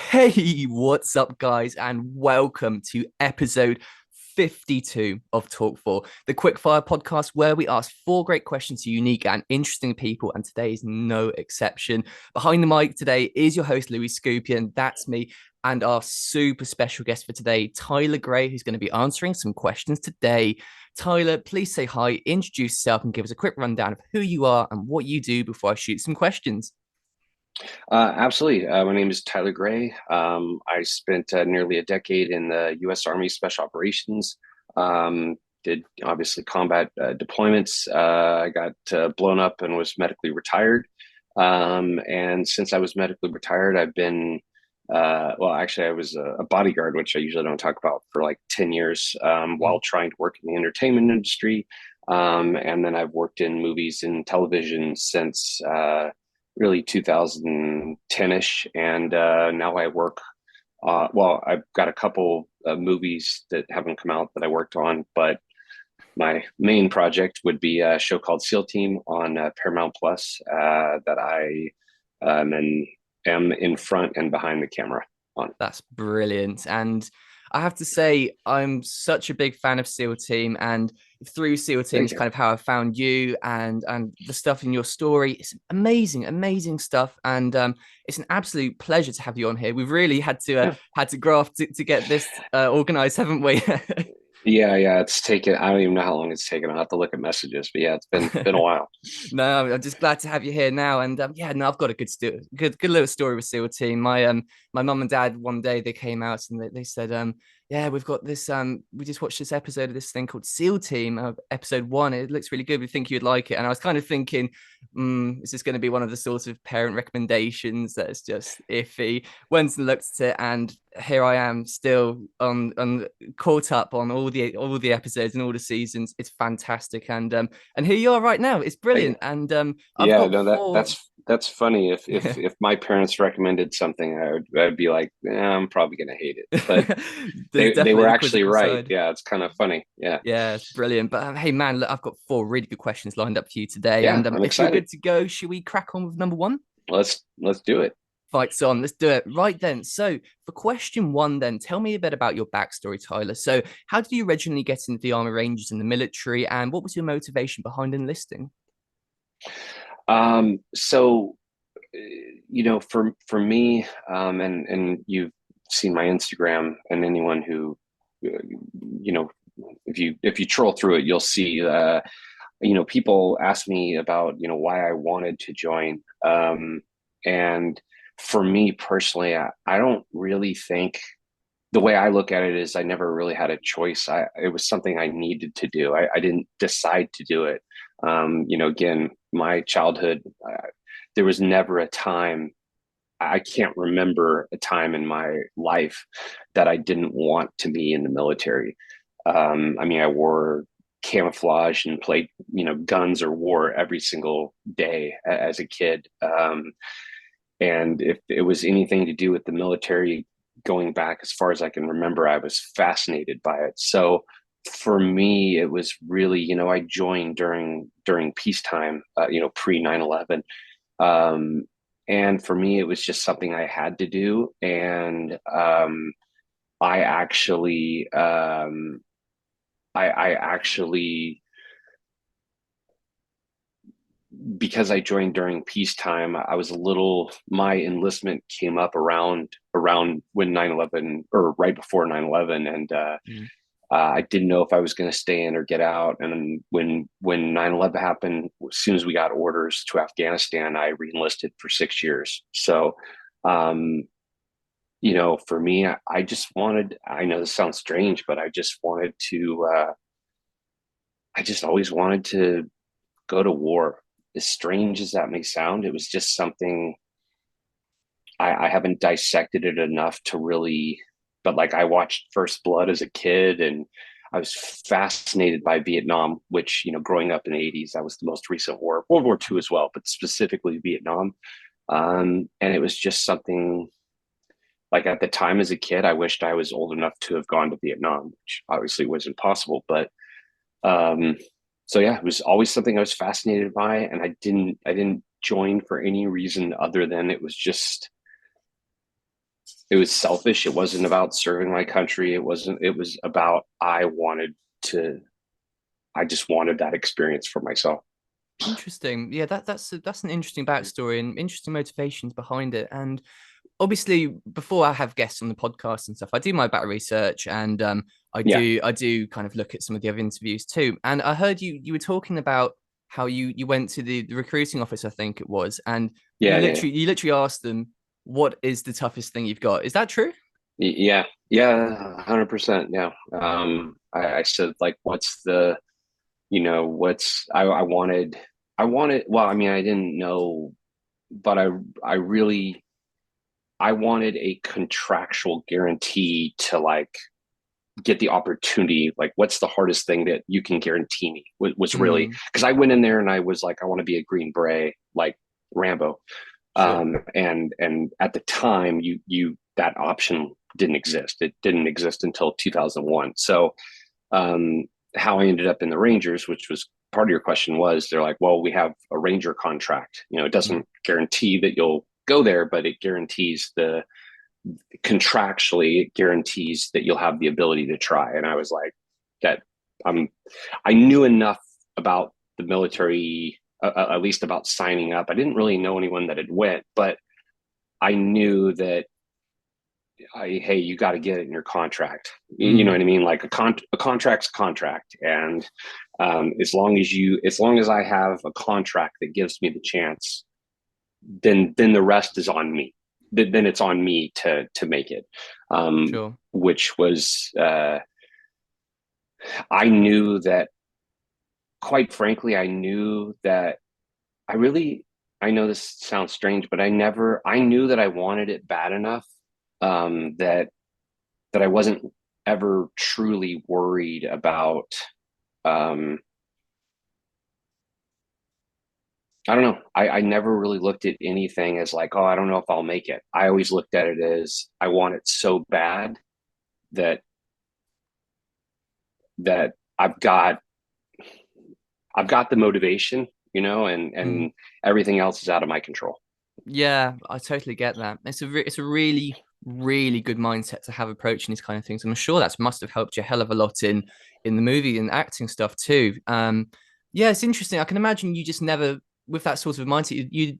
Hey, what's up, guys, and welcome to episode 52 of Talk4, the quickfire podcast where we ask four great questions to unique and interesting people, and today is no exception. Behind the mic today is your host, Louis Skupien, that's me, and our super special guest for today, Tyler Gray, who's going to be answering some questions today. Tyler, please say hi, introduce yourself, and give us a quick rundown of who you are and what you do before I shoot some questions. Absolutely. My name is Tyler Gray. I spent nearly a decade in the U.S. Army Special Operations. Did obviously combat deployments. I got blown up and was medically retired. And since I was medically retired, I've been, well, actually, I was a bodyguard, which I usually don't talk about, for like 10 years while trying to work in the entertainment industry. And then I've worked in movies and television since really 2010ish, and now I work. Well, I've got a couple of movies that haven't come out that I worked on, but my main project would be a show called SEAL Team on Paramount Plus that I am in front and behind the camera on. That's brilliant. And I have to say, I'm such a big fan of SEAL Team, and through SEAL Team Thank is you. kind of how I found you and the stuff in your story. It's amazing, amazing stuff, and it's an absolute pleasure to have you on here. We've really Yeah. had to graft to get this organized, haven't we? Yeah. It's taken. I don't even know how long it's taken. I'll have to look at messages, but yeah, it's been a while. No, I'm just glad to have you here now. And yeah, no, I've got a good little story with SEAL Team. My mum and dad one day they came out and they said, yeah, we've got this we just watched this episode of this thing called SEAL Team, episode one. It looks really good. We think you'd like it. And I was kind of thinking, is this going to be one of the sorts of parent recommendations that's just iffy? Went and looked at it, and here I am still on caught up on all the episodes and all the seasons. It's fantastic. And here you are right now. It's Thank you. brilliant. And I've Yeah, got no, that four. that's funny. If my parents recommended something, I'd be like, I'm probably gonna hate it. But There's they definitely were the actually quizzical right. side. Yeah, it's kind of funny. Yeah, Yeah, it's brilliant. But hey, man, look, I've got four really good questions lined up for you today. yeah, And I'm if you're excited. good to go, should we crack on with number one? Let's do it. Fights on. Let's do it right then. So, for question one, then, tell me a bit about your backstory, Tyler. So, how did you originally get into the Army Rangers and the military, and what was your motivation behind enlisting? So for me, and you've seen my Instagram, and anyone who, you know, if you troll through it, you'll see. People ask me about why I wanted to join, and for me personally, I don't really think the way I look at it is I never really had a choice. It was something I needed to do. I didn't decide to do it. Again, my childhood, there was never a time. I can't remember a time in my life that I didn't want to be in the military. I mean, I wore camouflage and played, guns or war every single day as a kid. And if it was anything to do with the military, going back as far as I can remember, I was fascinated by it. So for me, it was really, I joined during peacetime, pre 9/11. And for me, it was just something I had to do. And I actually, I actually, because I joined during peacetime, I was a little, my enlistment came up around when 9/11, or right before 9/11. And Mm. I didn't know if I was going to stay in or get out. And when 9/11 happened, as soon as we got orders to Afghanistan, I reenlisted for 6 years. So, um, for me, I just wanted, I know this sounds strange, but I just wanted to, I just always wanted to go to war. As strange as that may sound, it was just something I haven't dissected it enough to really, but like I watched First Blood as a kid, and I was fascinated by Vietnam, which, growing up in the 80s, that was the most recent war, World War II as well, but specifically Vietnam. And it was just something like at the time as a kid, I wished I was old enough to have gone to Vietnam, which obviously wasn't possible. But um, so yeah, it was always something I was fascinated by, and I didn't join for any reason other than it was just it was selfish. It wasn't about serving my country. It was about, to, I just wanted that experience for myself. Interesting. Yeah, that's an interesting backstory and interesting motivations behind it. And obviously, before I have guests on the podcast and stuff, I do my back research, and Yeah. I do kind of look at some of the other interviews too. And I heard you were talking about how you went to the recruiting office, I think it was, and Yeah. you literally asked them, what is the toughest thing you've got? Is that true? Yeah. Yeah. 100%. Yeah. I said, like, what's the, I wanted, well, I mean, I didn't know, but I really, I wanted a contractual guarantee to, like, get the opportunity. Like, what's the hardest thing that you can guarantee me? Was really, Mm, because I went in there and I was like, I want to be a Green Beret, like Rambo. sure. And at the time, that option didn't exist. It didn't exist until 2001. So um, how I ended up in the Rangers, which was part of your question, was they're like, well, we have a Ranger contract. It Mm, doesn't guarantee that you'll go there, but it guarantees contractually, it guarantees that you'll have the ability to try. And I was like, that I'm, I knew enough about the military, at least about signing up. I didn't really know anyone that had went, but I knew that hey, you got to get it in your contract. You know mm, what I mean? Like a contract's a contract, and as long as I have a contract that gives me the chance, then the rest is on me. Then it's on me to make it. sure. Which was, I knew that. Quite frankly, I knew that I really. I know this sounds strange, but I knew that I wanted it bad enough, that I wasn't ever truly worried about. Um, I don't know. I never really looked at anything as like, oh, I don't know if I'll make it. I always looked at it as I want it so bad that that I've got I've got the motivation, Mm. and everything else is out of my control. Yeah, I totally get that. It's a really really good mindset to have approaching these kind of things. I'm sure that must have helped you a hell of a lot in the movie and acting stuff too. Yeah, it's interesting. I can imagine you just never, with that sort of mindset,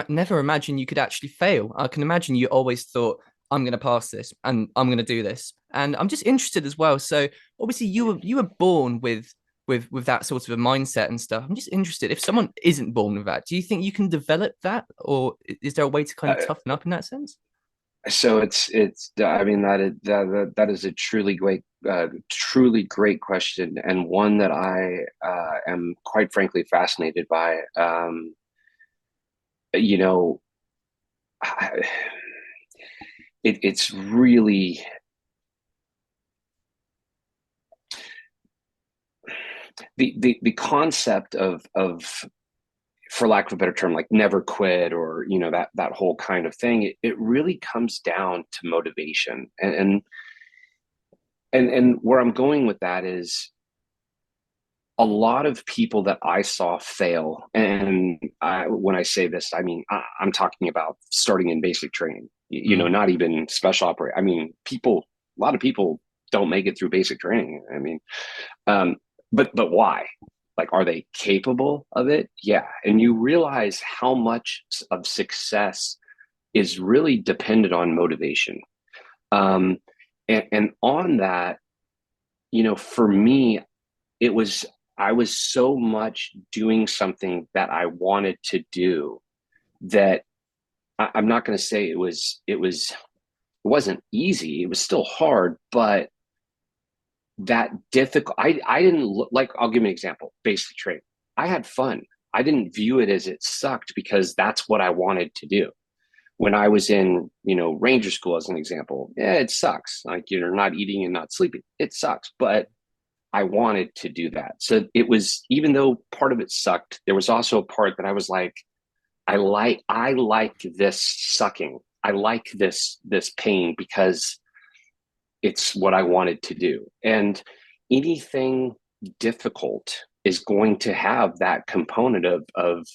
never imagine you could actually fail. I can imagine you always thought, I'm going to pass this and I'm going to do this. And I'm just interested as well. So obviously you were born with that sort of a mindset and stuff. I'm just interested, if someone isn't born with that, do you think you can develop that, or is there a way to kind of Uh, toughen up in that sense? so it's I mean that is a truly great question, and one that I am quite frankly fascinated by. You know, it's really the concept of, for lack of a better term, like never quit, or that whole kind of thing. It really comes down to motivation, and where I'm going with that is a lot of people that I saw fail. And when I say this, I mean, I'm talking about starting in basic training, Mm, not even special operate. I mean, a lot of people don't make it through basic training. I mean, um, but why? Like, are they capable of it? Yeah. And you realize how much of success is really dependent on motivation. Um, and on that, for me, it was, I was so much doing something that I wanted to do that I'm not going to say it wasn't easy. It was still hard, but that difficult. I didn't look like, I'll give you an example. Basic training. I had fun. I didn't view it as it sucked, because that's what I wanted to do. When I was in, Ranger school, as an example, yeah, it sucks. Like, you're not eating and not sleeping. It sucks, but I wanted to do that. So it was, even though part of it sucked, there was also a part that I was like, I like this sucking. I like this pain, because it's what I wanted to do. And anything difficult is going to have that component of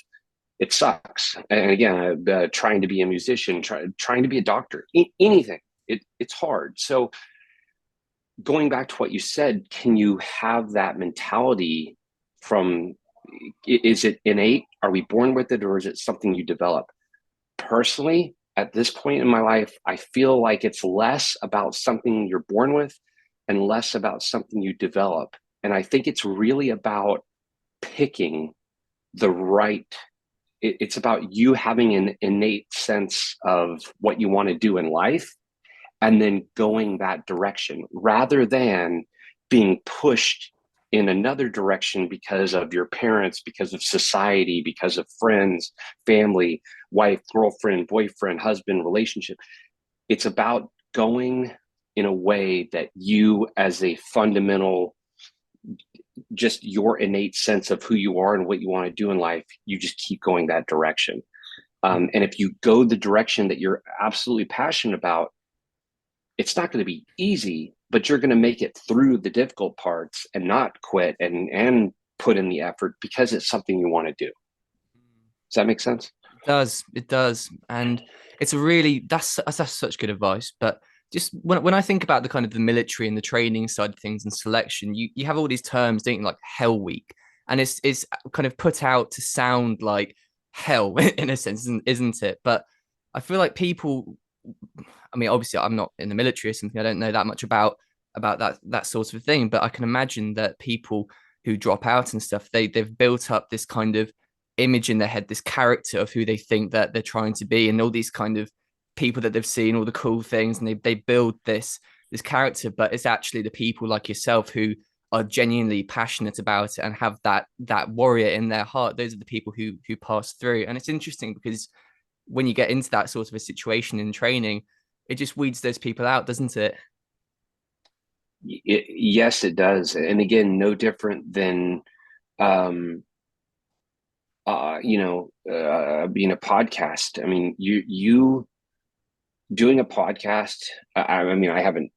it sucks. And again, trying to be a musician, trying to be a doctor, anything. it's hard. So going back to what you said, can you have that mentality from, is it innate? Are we born with it, or is it something you develop? Personally, at this point in my life, I feel like it's less about something you're born with and less about something you develop. And I think it's really about picking the right, it's about you having an innate sense of what you want to do in life and then going that direction rather than being pushed in another direction because of your parents, because of society, because of friends, family, wife, girlfriend, boyfriend, husband, relationship. It's about going in a way that you, as a fundamental, just your innate sense of who you are and what you want to do in life, you just keep going that direction. And if you go the direction that you're absolutely passionate about, it's not going to be easy, but you're going to make it through the difficult parts and not quit and put in the effort because it's something you want to do. Does that make sense? It does, and it's a really that's such good advice. But just when I think about the kind of the military and the training side of things and selection, you have all these terms, don't you, like Hell Week, and it's kind of put out to sound like hell in a sense, isn't it? But I feel like people, I mean, obviously, I'm not in the military or something. I don't know that much about that sort of thing. But I can imagine that people who drop out and stuff, they've built up this kind of image in their head, this character of who they think that they're trying to be, and all these kind of people that they've seen, all the cool things, and they build this character. But it's actually the people like yourself who are genuinely passionate about it and have that warrior in their heart. Those are the people who pass through. And it's interesting because when you get into that sort of a situation in training, it just weeds those people out, doesn't it? Yes, it does. And again, no different than, um, being a podcast. I mean, you doing a podcast. I mean, I haven't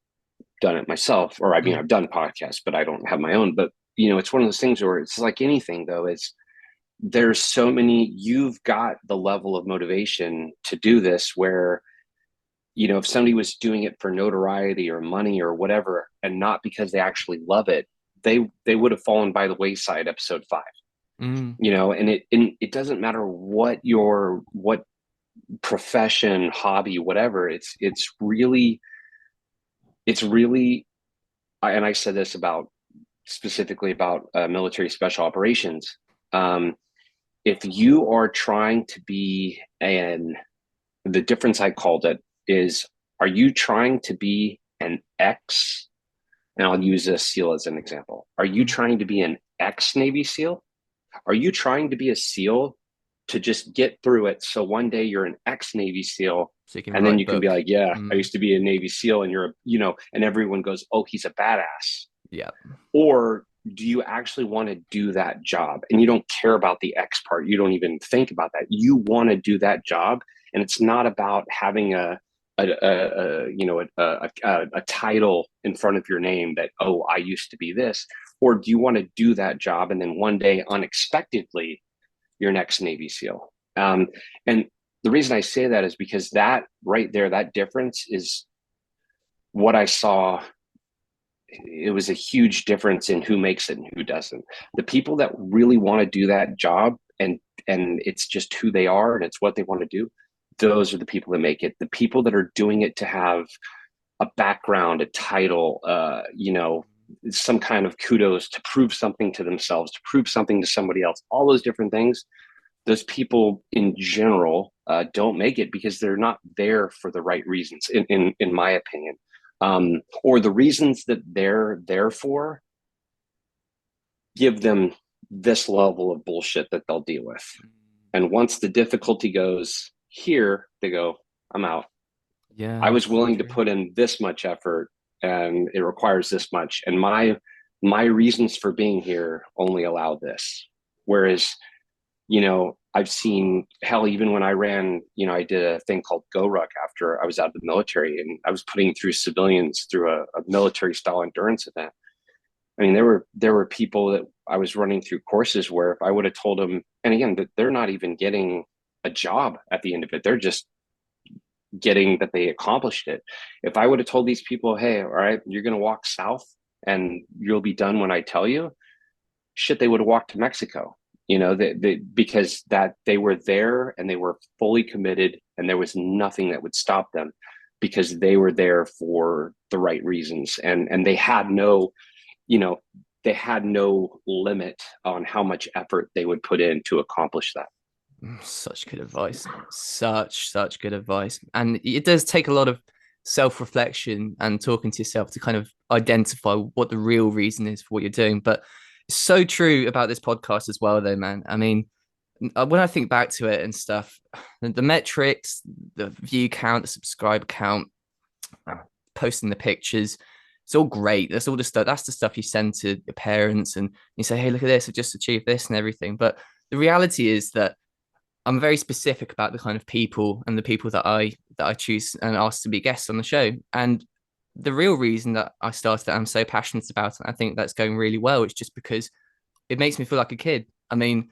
done it myself, or I mean, Mm. I've done podcasts, but I don't have my own. But it's one of those things where it's like anything, though. It's there's so many. You've got the level of motivation to do this where if somebody was doing it for notoriety or money or whatever, and not because they actually love it, they would have fallen by the wayside. Episode 5, Mm. and it doesn't matter what profession, hobby, whatever. It's really, and I said this about specifically about military special operations. Um, if you are trying to be the difference I called it is, are you trying to be an X? And I'll use a SEAL as an example. Are you Mm. trying to be an ex Navy SEAL? Are you trying to be a SEAL to just get through it? So one day you're an ex Navy SEAL, So you can and then write you can be books. like, yeah, I Mm. used to be a Navy SEAL, and and everyone goes, oh, he's a badass. Yeah. Or do you actually want to do that job and you don't care about the X part? You don't even think about that. You want to do that job, and it's not about having a title in front of your name that, oh, I used to be this. Or do you want to do that job and then one day unexpectedly your next Navy SEAL? And the reason I say that is because that right there, that difference is what I saw. It was a huge difference in who makes it and who doesn't. The people that really want to do that job, and it's just who they are and it's what they want to do, those are the people that make it. The people that are doing it to have a background, a title, some kind of kudos, to prove something to themselves, to prove something to somebody else, all those different things, those people in general don't make it because they're not there for the right reasons, in my opinion. Or the reasons that they're there for give them this level of bullshit that they'll deal with. And once the difficulty goes here, they go, I'm out. Yeah, I was that's so willing to true. put in this much effort and it requires this much. And my reasons for being here only allow this. Whereas, I've seen, hell, even when I ran, I did a thing called Go Ruck after I was out of the military, and I was putting through civilians through a military style endurance event. I mean, there were people that I was running through courses where if I would have told them, and again, that they're not even getting a job at the end of it, they're just getting that they accomplished it. If I would have told these people, hey, all right, you're going to walk south and you'll be done when I tell you, shit, they would have walked to Mexico. Because that they were there and they were fully committed, and there was nothing that would stop them because they were there for the right reasons, and they had no, you know, they had no limit on how much effort they would put in to accomplish that. Such good advice. Such good advice. And it does take a lot of self-reflection and talking to yourself to kind of identify what the real reason is for what you're doing. But it's so true about this podcast as well, though, man. I mean, when I think back to it and stuff, the metrics, the view count, the subscriber count, posting the pictures, it's all great. That's all the stuff. That's the stuff you send to your parents, and you say, "Hey, look at this! I just achieved this and everything." But the reality is that I'm very specific about the kind of people and the people that I choose and ask to be guests on the show. And the real reason that I started that I'm so passionate about it, I think that's going really well, is just because it makes me feel like a kid. I mean,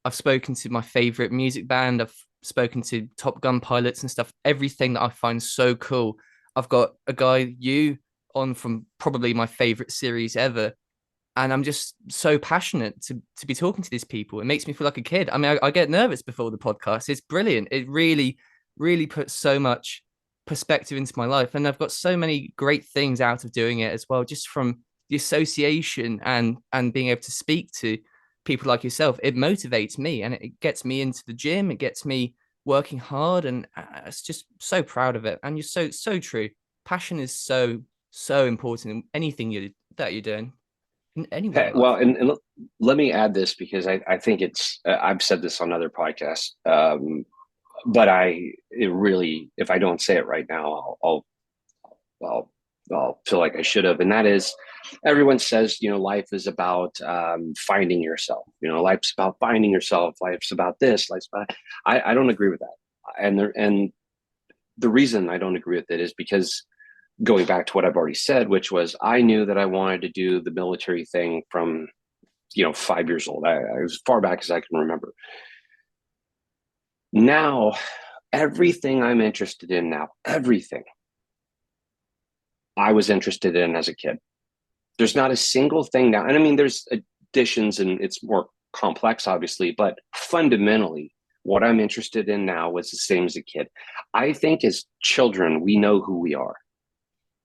I've spoken to my favorite music band, I've spoken to Top Gun pilots and stuff, everything that I find so cool. I've got a guy, you, on from probably my favorite series ever, and I'm just so passionate to be talking to these people. It makes me feel like a kid. I mean, I get nervous before the podcast. It's brilliant. It really puts so much perspective into my life, and I've got so many great things out of doing it as well, just from the association and being able to speak to people like yourself. It motivates me, and it gets me into the gym. It gets me working hard, and it's just so proud of it. And you're so true. Passion is so important in anything you're doing in anywhere Okay, in well, life. and let me add this because I think it's I've said this on other podcasts, but it really, if I don't say it right now, I'll I'll feel like I should have, and that is, everyone says, life is about finding yourself. Life's about finding yourself. Life's about this. Life's about. I don't agree with that, and the reason I don't agree with it is because, going back to what I've already said, which was I knew that I wanted to do the military thing from 5 years old. I as far back as I can remember. Now, everything I'm interested in now, everything I was interested in as a kid. There's not a single thing now. And I mean, there's additions and it's more complex, obviously, but fundamentally, what I'm interested in now was the same as a kid. I think as children, we know who we are.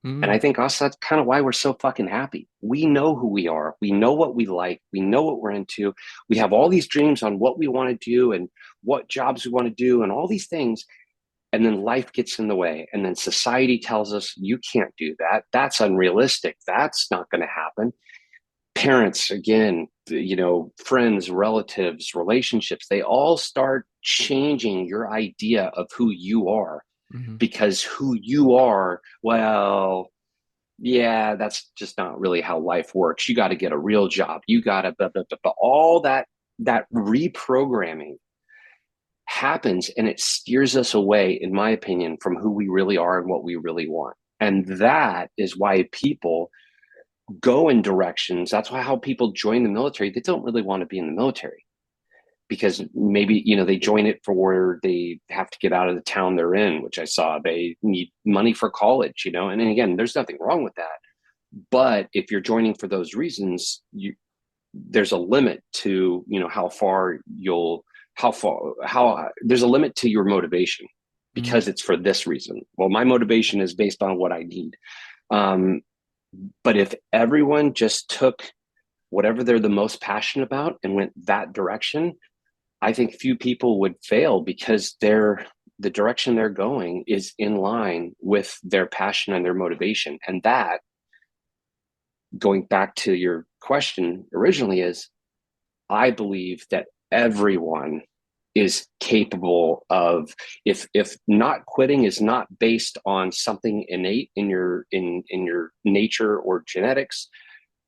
And I Mm, think us, that's kind of why we're so fucking happy. We know who we are. We know what we like. We know what we're into. We have all these dreams on what we want to do and what jobs we want to do and all these things. And then life gets in the way. And then society tells us, you can't do that. That's unrealistic. That's not going to happen. Parents, again, friends, relatives, relationships, they all start changing your idea of who you are, mm, because who you are, well, yeah, that's just not really how life works. You got to get a real job. You got to, all that reprogramming happens, and it steers us away, in my opinion, from who we really are and what we really want. And that is why people go in directions. That's why how people join the military. They don't really want to be in the military because maybe they join it for where they have to get out of the town they're in, which I saw they need money for college, and again, there's nothing wrong with that. But if you're joining for those reasons, there's a limit to how there's a limit to your motivation, mm. because it's for this reason. Well, my motivation is based on what I need. um, but if everyone just took whatever they're the most passionate about and went that direction, I think few people would fail, because the direction they're going is in line with their passion and their motivation. And that, going back to your question originally, is I believe that everyone is capable of, if not quitting is not based on something innate in your nature or genetics,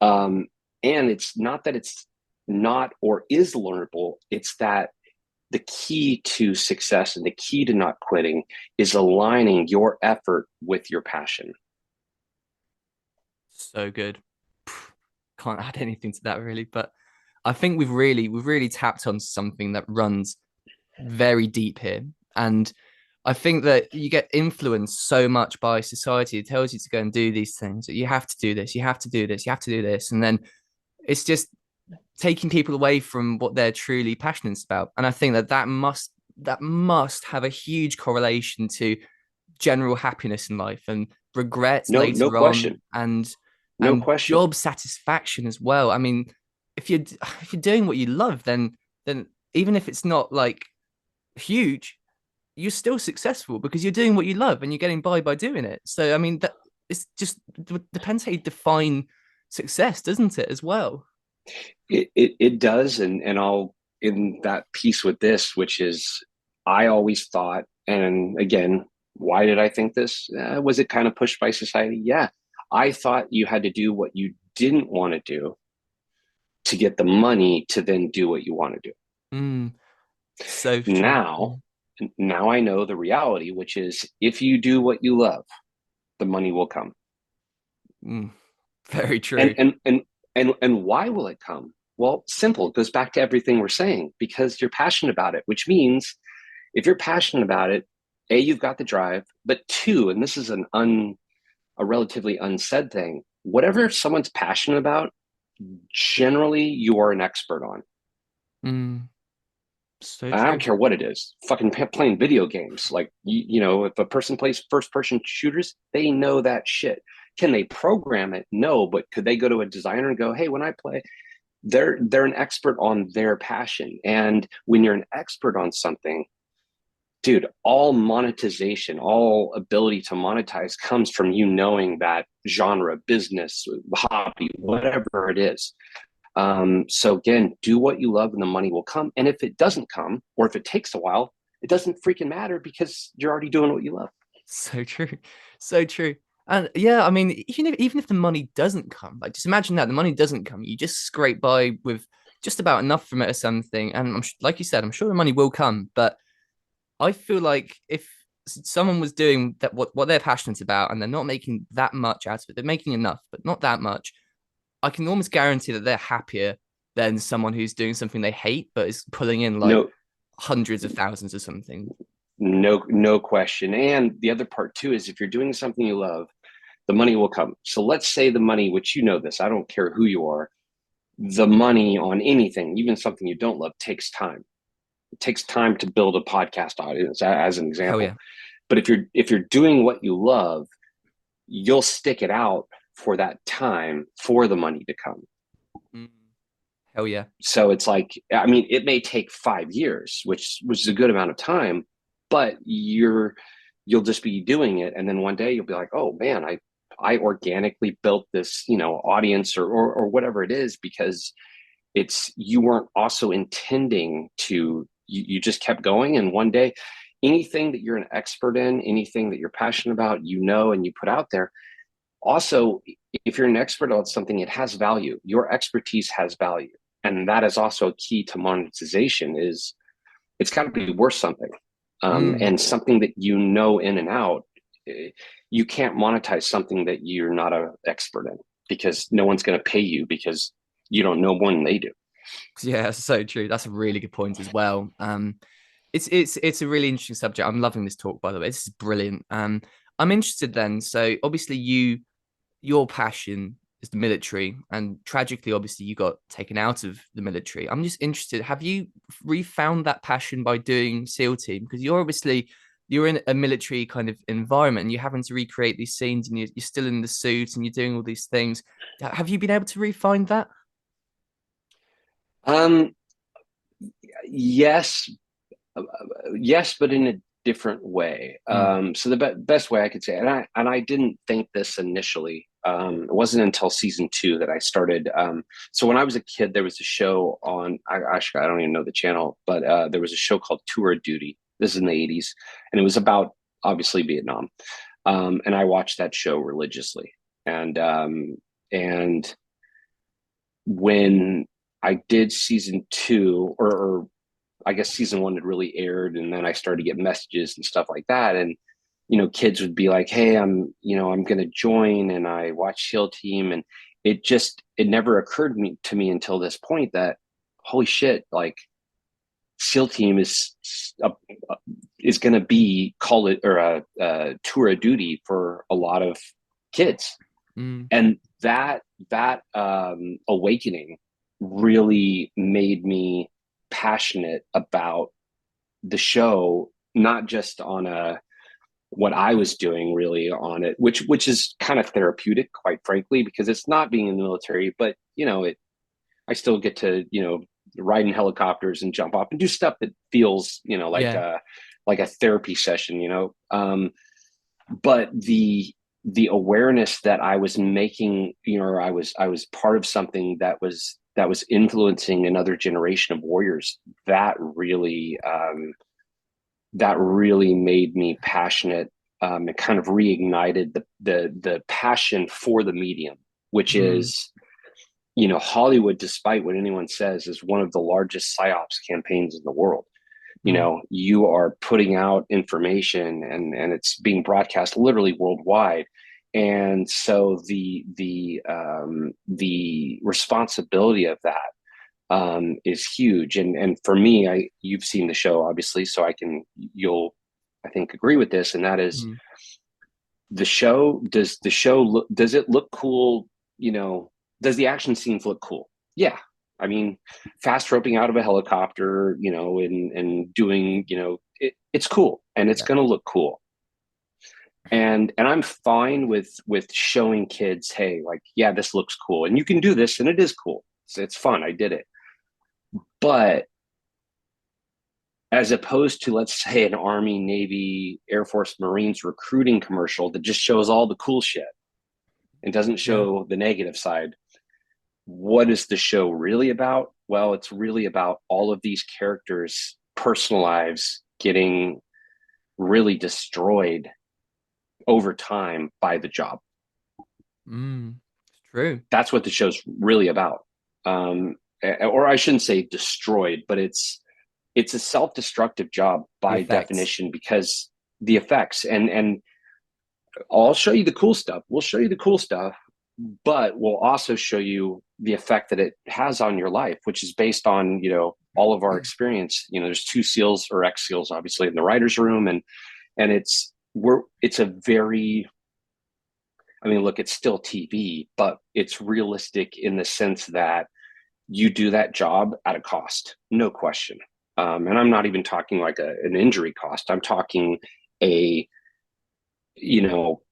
um, and it's not that it's not or is learnable, it's that the key to success and the key to not quitting is aligning your effort with your passion. So good. Can't add anything to that really, but I think we've really tapped on something that runs very deep here. And I think that you get influenced so much by society. It tells you to go and do these things, that you have to do this, you have to do this, you have to do this. And then it's just taking people away from what they're truly passionate about. And I think that that must have a huge correlation to general happiness in life and regret No, no later on, question. No and question. job satisfaction as well. I mean, if you're doing what you love, then even if it's not like huge, you're still successful because you're doing what you love and you're getting by doing it. So I mean, that it's just depends how you define success, doesn't it, as well? It does, and I'll in that piece with this, which is I always thought, and again, why did I think this? Was it kind of pushed by society? Yeah, I thought you had to do what you didn't want to do to get the money to then do what you want to do. Mm, so true. Now, now I know the reality, which is if you do what you love, the money will come. Mm, very And true. and and and why will it come? Well, simple. It goes back to everything we're saying because you're passionate about it, which means if you're passionate about it, A, you've got the drive, but two, and this is a relatively unsaid thing, whatever someone's passionate about, generally you are an expert on. Mm, so I don't true. care what it is. Fucking playing video games. Like, if a person plays first person shooters, they know that shit. Can they program it? No, but could they go to a designer and go, "Hey, when I play," they're an expert on their passion. And when you're an expert on something, dude, all monetization, all ability to monetize comes from you knowing that genre, business, hobby, whatever it is. So again, do what you love and the money will come. And if it doesn't come, or if it takes a while, it doesn't freaking matter because you're already doing what you love. So true. So true. And yeah, I mean, even if the money doesn't come, like just imagine that the money doesn't come, you just scrape by with just about enough from it or something. And like you said, I'm sure the money will come. But I feel like if someone was doing that, what they're passionate about, and they're not making that much out of it, they're making enough, but not that much. I can almost guarantee that they're happier than someone who's doing something they hate, but is pulling in like No, hundreds of thousands or something. no question. And the other part too is if you're doing something you love, the money will come. So let's say the money, which you know this, I don't care who you are, the money on anything, even something you don't love, takes time. It takes time to build a podcast audience, as an Hell example. yeah. But if you're doing what you love, you'll stick it out for that time for the money to come. Mm. Hell yeah. So it's like, I mean, it may take 5 years, which is a good amount of time, but you'll just be doing it, and then one day you'll be like, oh man, I organically built this, audience or whatever it is because it's you weren't also intending to. You just kept going, and one day, anything that you're an expert in, anything that you're passionate about, and you put out there. Also, if you're an expert on something, it has value. Your expertise has value, and that is also a key to monetization. Is it's got to be worth something, Mm. and something that you know in and out. You can't monetize something that you're not an expert in because no one's going to pay you because you don't know more than they do. Yeah, so true. That's a really good point as well. It's a really interesting subject. I'm loving this talk, by the way. This is brilliant. I'm interested then. So obviously your passion is the military, and tragically, obviously, you got taken out of the military. I'm just interested. Have you refound that passion by doing SEAL Team? Because you're in a military kind of environment, and you're having to recreate these scenes, and you're still in the suit, and you're doing all these things. Have you been able to refine that? Um, yes, yes, but in a different way. Mm, So the best way I could say, and I didn't think this initially. It wasn't until season two that I started. So when I was a kid, there was a show on. Actually, I don't even know the channel, but there was a show called Tour of Duty. This is in the '80s, and it was about obviously Vietnam. And I watched that show religiously. And when I did season two, or I guess season one had really aired, and then I started to get messages and stuff like that. And kids would be like, "Hey, I'm going to join," and I watch SEAL Team, and it never occurred to me until this point that holy shit, like SEAL team is going to be call it or a tour of duty for a lot of kids, Mm. and that awakening really made me passionate about the show, not just on a what I was doing really on it, which is kind of therapeutic, quite frankly, because it's not being in the military, but I still get to ride in helicopters and jump off and do stuff that feels Yeah. like a therapy session, but the awareness that I was making, or I was part of something that was influencing another generation of warriors, that really made me passionate, and kind of reignited the passion for the medium, which Mm. is, Hollywood, despite what anyone says, is one of the largest psyops campaigns in the world. Mm. You are putting out information, and it's being broadcast literally worldwide. And so the responsibility of that is huge. And for me, you've seen the show obviously, so you'll I think agree with this, and that is Mm. the show does it look cool? Does the action scenes look cool? Yeah. I mean, fast roping out of a helicopter, and doing, it's cool, and it's Yeah. going to look cool. And I'm fine with showing kids, hey, like, yeah, this looks cool, and you can do this, and it is cool. It's fun. I did it. But as opposed to, let's say, an Army, Navy, Air Force, Marines recruiting commercial that just shows all the cool shit and doesn't Yeah. show the negative side, what is the show really about? Well, it's really about all of these characters' personal lives getting really destroyed over time by the job. Mm. It's true. That's what the show's really about. Or I shouldn't say destroyed, but it's a self-destructive job The by effects. definition, because the effects, and I'll show you the cool stuff. We'll show you the cool stuff, but we'll also show you the effect that it has on your life, which is based on, all of our experience. There's two SEALs or ex-SEALs, obviously, in the writer's room. And it's a very, I mean, look, it's still TV, but it's realistic in the sense that you do that job at a cost, no question. And I'm not even talking like an injury cost. I'm talking a, you know,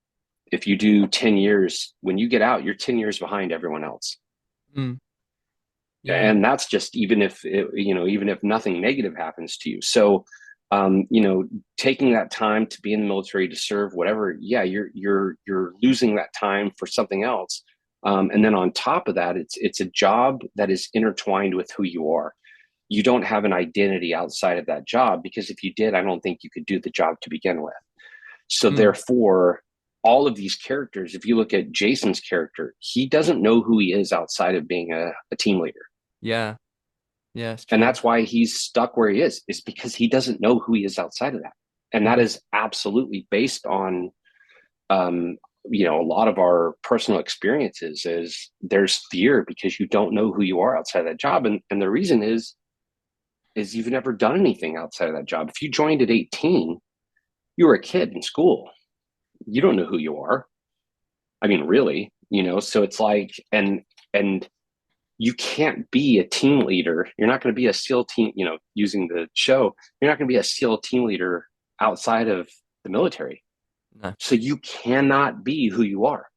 if you do 10 years, when you get out, you're 10 years behind everyone else. Mm. Yeah. And that's just even if even if nothing negative happens to you. So taking that time to be in the military, to serve, whatever, yeah, you're losing that time for something else. And then on top of that, it's a job that is intertwined with who you are. You don't have an identity outside of that job, because if you did, I don't think you could do the job to begin with. So Mm. therefore, all of these characters, if you look at Jason's character, he doesn't know who he is outside of being a team leader. Yeah. Yeah. It's And true. that's why he's stuck where he is because he doesn't know who he is outside of that. And that Mm. is absolutely based on, um, a lot of our personal experiences. Is there's fear because you don't know who you are outside of that job. And the reason is you've never done anything outside of that job. If you joined at 18, you were a kid in school. You don't know who you are. I mean, really, so it's like, and you can't be a team leader. You're not going to be a SEAL team, using the show, you're not going to be a SEAL team leader outside of the military. No. So you cannot be who you are.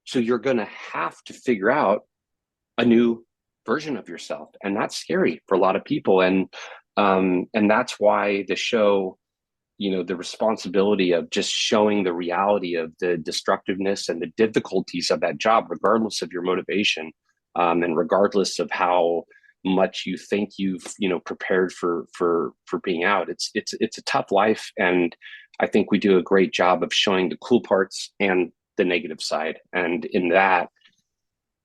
So you're going to have to figure out a new version of yourself. And that's scary for a lot of people. And that's why the show, the responsibility of just showing the reality of the destructiveness and the difficulties of that job, regardless of your motivation, and regardless of how much you think you've prepared for being out. It's a tough life, and I think we do a great job of showing the cool parts and the negative side. And in that,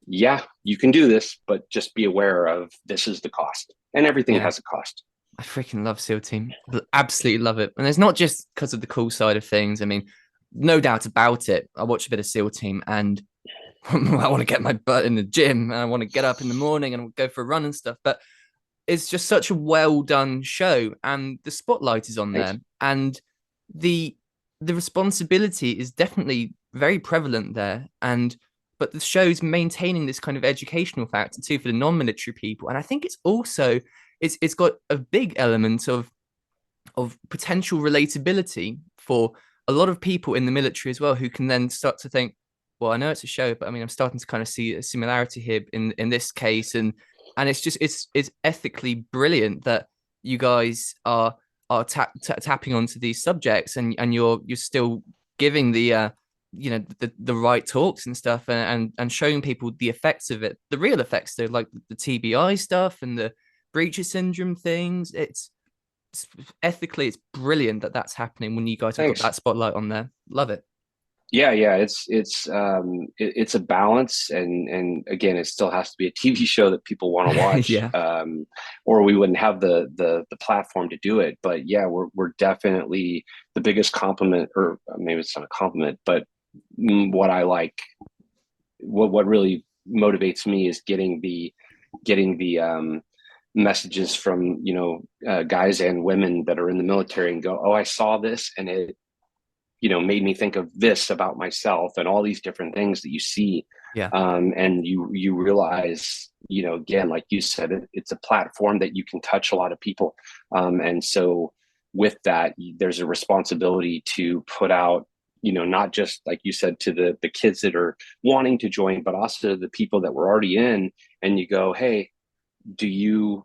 yeah, you can do this, but just be aware of this is the cost, and everything Yeah. has a cost. I freaking love SEAL Team. Absolutely love it. And it's not just because of the cool side of things. I mean, no doubt about it. I watch a bit of SEAL Team and I want to get my butt in the gym and I want to get up in the morning and go for a run and stuff. But it's just such a well done show, and the spotlight is on Thanks. them, and the the responsibility is definitely very prevalent there, and but the show's maintaining this kind of educational factor too for the non-military people, and I think it's also it's got a big element of potential relatability for a lot of people in the military as well, who can then start to think, well, I know it's a show, but I mean, I'm starting to kind of see a similarity here in this case, and it's just it's ethically brilliant that you guys are tapping onto these subjects, and you're still giving the the right talks and stuff, and showing people the effects of it, the real effects, though, like the TBI stuff and the breacher syndrome things. Ethically, it's brilliant that that's happening when you guys have got Thanks. that spotlight on there. Love it. Yeah, yeah, it's a balance, and again, it still has to be a TV show that people want to watch, Yeah. or we wouldn't have the platform to do it. But yeah, we're definitely the biggest compliment, or maybe it's not a compliment, but what I like, what really motivates me is getting the messages from guys and women that are in the military and go, oh, I saw this and it made me think of this about myself, and all these different things that you see. Yeah. And you realize, again, like you said, it's a platform that you can touch a lot of people. And so with that, there's a responsibility to put out, not just like you said, to the kids that are wanting to join, but also the people that were already in, and you go, hey, do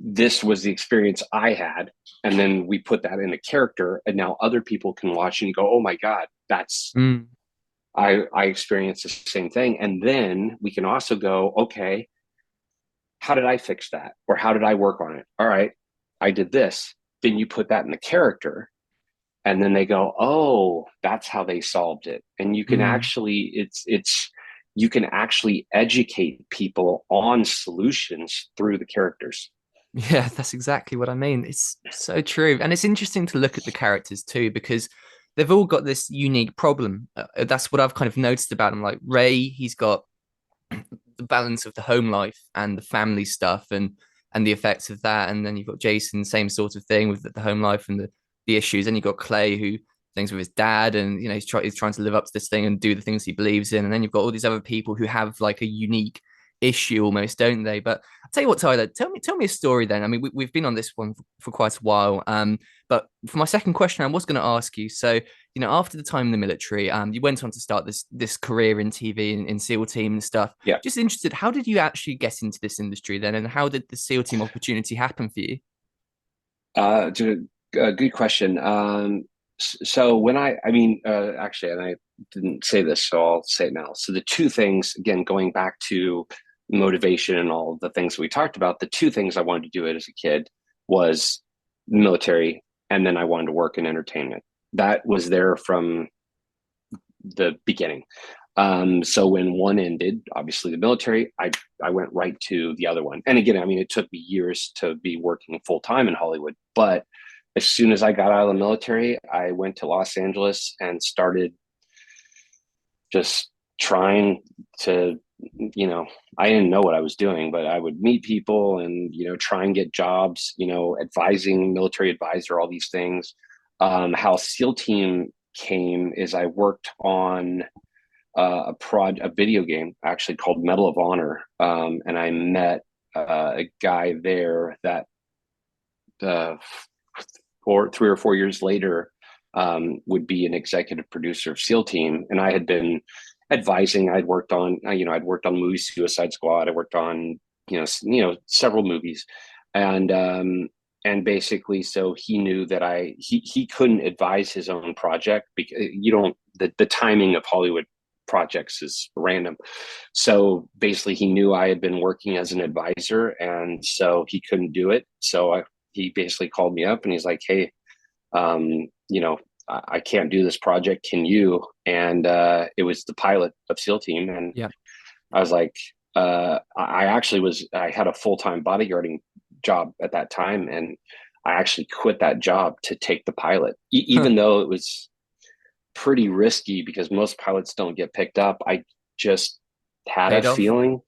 this was the experience I had, and then we put that in a character, and now other people can watch and go, oh my god, that's Mm. I experienced the same thing. And then we can also go, okay, how did I fix that, or how did I work on it? All right, I did this. Then you put that in the character, and then they go, oh, that's how they solved it. And you can Mm. actually, it's you can actually educate people on solutions through the characters. Yeah, that's exactly what I mean. It's so true. And it's interesting to look at the characters too, because they've all got this unique problem. That's what I've kind of noticed about them. Like Ray, he's got the balance of the home life and the family stuff, and the effects of that. And then you've got Jason, same sort of thing with the home life and the issues. And you've got Clay, who things with his dad, and he's trying to live up to this thing and do the things he believes in. And then you've got all these other people who have like a unique issue almost, don't they? But I'll tell you what, Tyler, tell me a story then. I mean, we've been on this one for quite a while. But for my second question, I was going to ask you. So, after the time in the military, you went on to start this career in TV and in SEAL team and stuff. Yeah. Just interested, how did you actually get into this industry then, and how did the SEAL team opportunity happen for you? Good question. So when I mean, actually, and I didn't say this, so I'll say it now. So the two things, again, going back to motivation and all the things we talked about, the two things I wanted to do it as a kid was military, and then I wanted to work in entertainment. That was there from the beginning. So when one ended, obviously the military, I went right to the other one. And again, I mean, it took me years to be working full time in Hollywood, but as soon as I got out of the military, I went to Los Angeles and started just trying to, I didn't know what I was doing, but I would meet people and, try and get jobs, advising, military advisor, all these things. How SEAL Team came is I worked on a video game actually called Medal of Honor, and I met a guy there that uh, 3 or 4 years later would be an executive producer of SEAL Team, and I had been advising. I'd worked on the movie Suicide Squad. I worked on several movies, and basically, so he knew that he couldn't advise his own project because the timing of Hollywood projects is random. So basically, he knew I had been working as an advisor, and so he couldn't do it. So he basically called me up and he's like, "Hey, um, you know, I can't do this project. Can you?" And it was the pilot of SEAL Team, and Yeah. I was like, I had a full time bodyguarding job at that time, and I actually quit that job to take the pilot, Huh. even though it was pretty risky because most pilots don't get picked up. I just had a Paid off. feeling.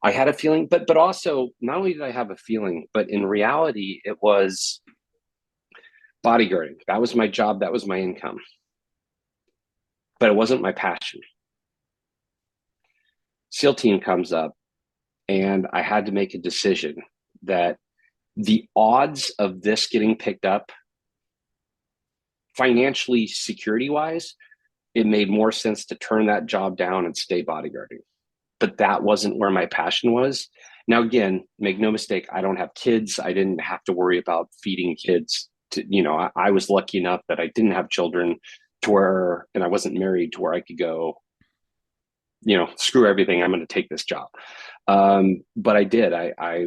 I had a feeling, but also not only did I have a feeling, but in reality, it was bodyguarding. That was my job. That was my income, but it wasn't my passion. SEAL team comes up, and I had to make a decision that the odds of this getting picked up financially, security wise, it made more sense to turn that job down and stay bodyguarding. But that wasn't where my passion was. Now, again, make no mistake, I don't have kids. I didn't have to worry about feeding kids. I was lucky enough that I didn't have children to where, and I wasn't married to where I could go, screw everything. I'm going to take this job. But I did. I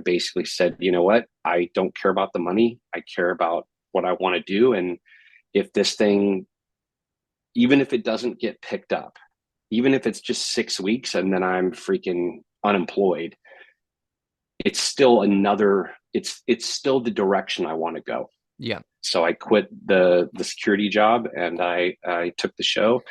basically said, you know what? I don't care about the money. I care about what I want to do. And if this thing, even if it doesn't get picked up, even if it's just 6 weeks and then I'm freaking unemployed, it's still it's still the direction I want to go. Yeah. So I quit the security job and I took the show.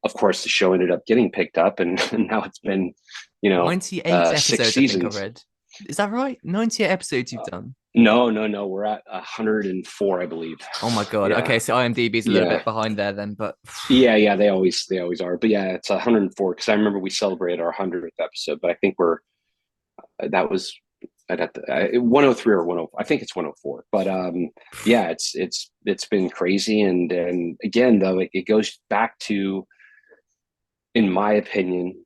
Of course, the show ended up getting picked up, and now it's been, 98 six episodes, I think I seasons. read. Is that right? 98 episodes you've done. No, no, no. We're at 104, I believe. Oh my God. Yeah, Okay, so IMDb is a little yeah, bit behind there then, but yeah. They always are. But yeah, it's 104 because I remember we celebrated our 100th episode. But I think that was I'd have to 103 or 10. I think it's 104. But yeah, it's been crazy. And again, though, it goes back to, in my opinion,